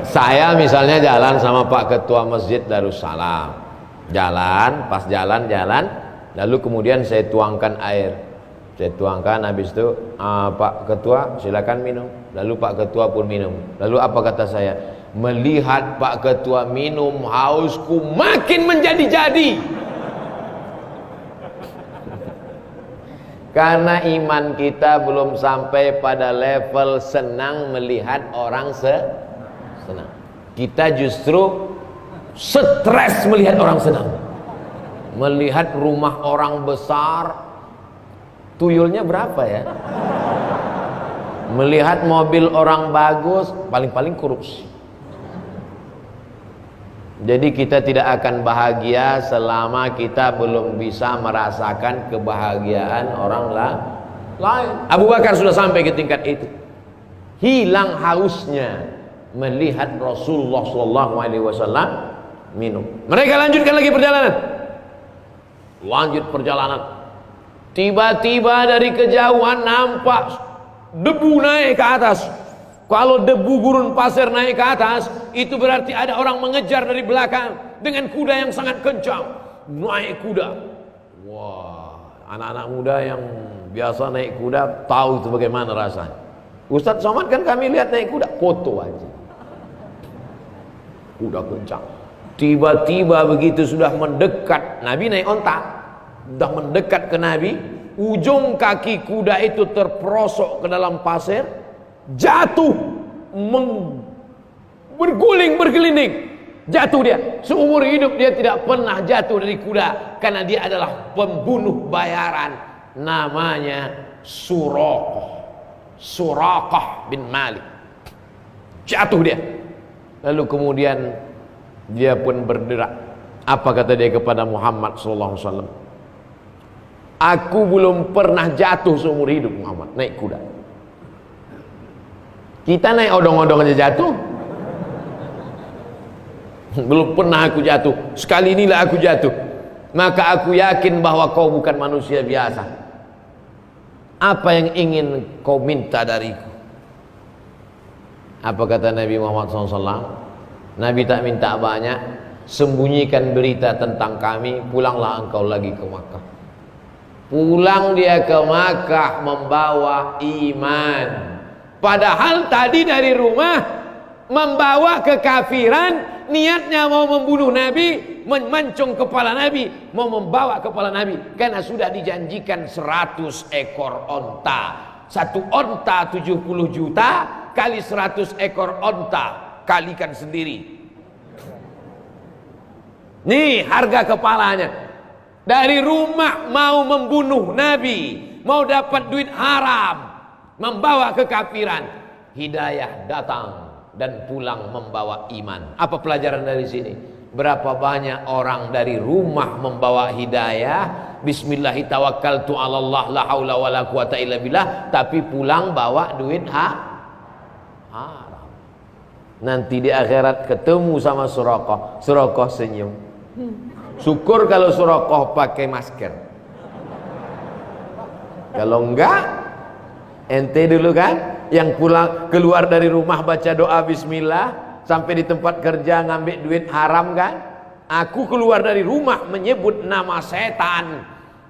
Saya misalnya jalan sama Pak Ketua Masjid Darussalam. Pas jalan, lalu kemudian saya tuangkan air. Saya tuangkan, habis itu Pak Ketua silakan minum. Lalu Pak Ketua pun minum. Lalu apa kata saya? Melihat Pak Ketua minum, hausku makin menjadi-jadi. Karena iman kita belum sampai pada level senang melihat orang senang. Kita justru stres melihat orang senang. Melihat rumah orang besar, tuyulnya berapa ya? Melihat mobil orang bagus, paling-paling korupsi. Jadi kita tidak akan bahagia selama kita belum bisa merasakan kebahagiaan orang lain. Abu Bakar sudah sampai ke tingkat itu. Hilang hausnya melihat Rasulullah SAW minum. Mereka lanjutkan lagi perjalanan. Lanjut perjalanan. Tiba-tiba dari kejauhan nampak debu naik ke atas. Kalau debu gurun pasir naik ke atas, itu berarti ada orang mengejar dari belakang dengan kuda yang sangat kencang. Naik kuda. Wah, anak-anak muda yang biasa naik kuda tahu itu bagaimana rasanya. Ustadz Somad kan kami lihat naik kuda, foto aja. Kuda kencang. Tiba-tiba begitu sudah mendekat, Nabi naik onta, sudah mendekat ke Nabi, ujung kaki kuda itu terperosok ke dalam pasir, jatuh, berguling, bergelinding, jatuh dia. Seumur hidup dia tidak pernah jatuh dari kuda, karena dia adalah pembunuh bayaran, namanya Suraqah bin Malik. Jatuh dia. Lalu kemudian dia pun berderak. Apa kata dia kepada Muhammad SAW? Aku belum pernah jatuh seumur hidup, Muhammad, naik kuda. Kita naik odong-odong aja jatuh. Belum pernah aku jatuh. Sekali inilah aku jatuh. Maka aku yakin bahwa kau bukan manusia biasa. Apa yang ingin kau minta dariku? Apa kata Nabi Muhammad SAW? Nabi tak minta banyak. Sembunyikan berita tentang kami, pulanglah engkau lagi ke Makkah. Pulang dia ke Makkah membawa iman. Padahal tadi dari rumah membawa kekafiran, niatnya mau membunuh Nabi, memancung kepala Nabi, mau membawa kepala Nabi, karena sudah dijanjikan 100 ekor onta. Satu onta 70 juta kali 100 ekor onta, kalikan sendiri. Nih harga kepalanya. Dari rumah mau membunuh Nabi, mau dapat duit haram, membawa kekafiran. Hidayah datang dan pulang membawa iman. Apa pelajaran dari sini? Berapa banyak orang dari rumah membawa hidayah, bismillahi tawakkaltu 'alallah la haula wala quwata illa billah, tapi pulang bawa duit haram. Nanti di akhirat ketemu sama Suraqah. Suraqah senyum. Syukur kalau surokoh pakai masker. Kalau enggak, ente dulu kan yang pulang keluar dari rumah baca doa bismillah, sampai di tempat kerja ngambil duit haram kan. Aku keluar dari rumah menyebut nama setan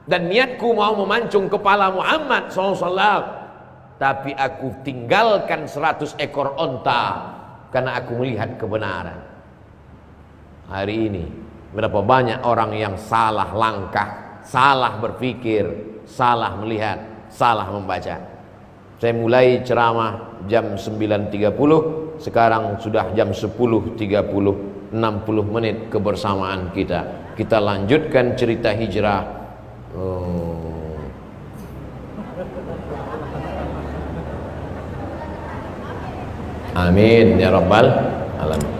dan niatku mau memancung kepala Muhammad SAW, tapi aku tinggalkan 100 ekor onta karena aku melihat kebenaran. Hari ini berapa banyak orang yang salah langkah, salah berpikir, salah melihat, salah membaca. Saya mulai ceramah jam 9.30, sekarang sudah jam 10.30, 60 menit kebersamaan kita. Kita lanjutkan cerita hijrah. Amin ya rabbal alamin.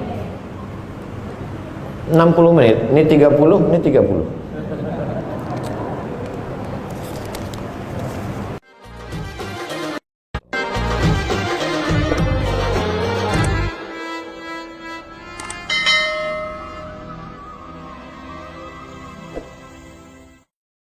60 menit, ini 30, ini 30.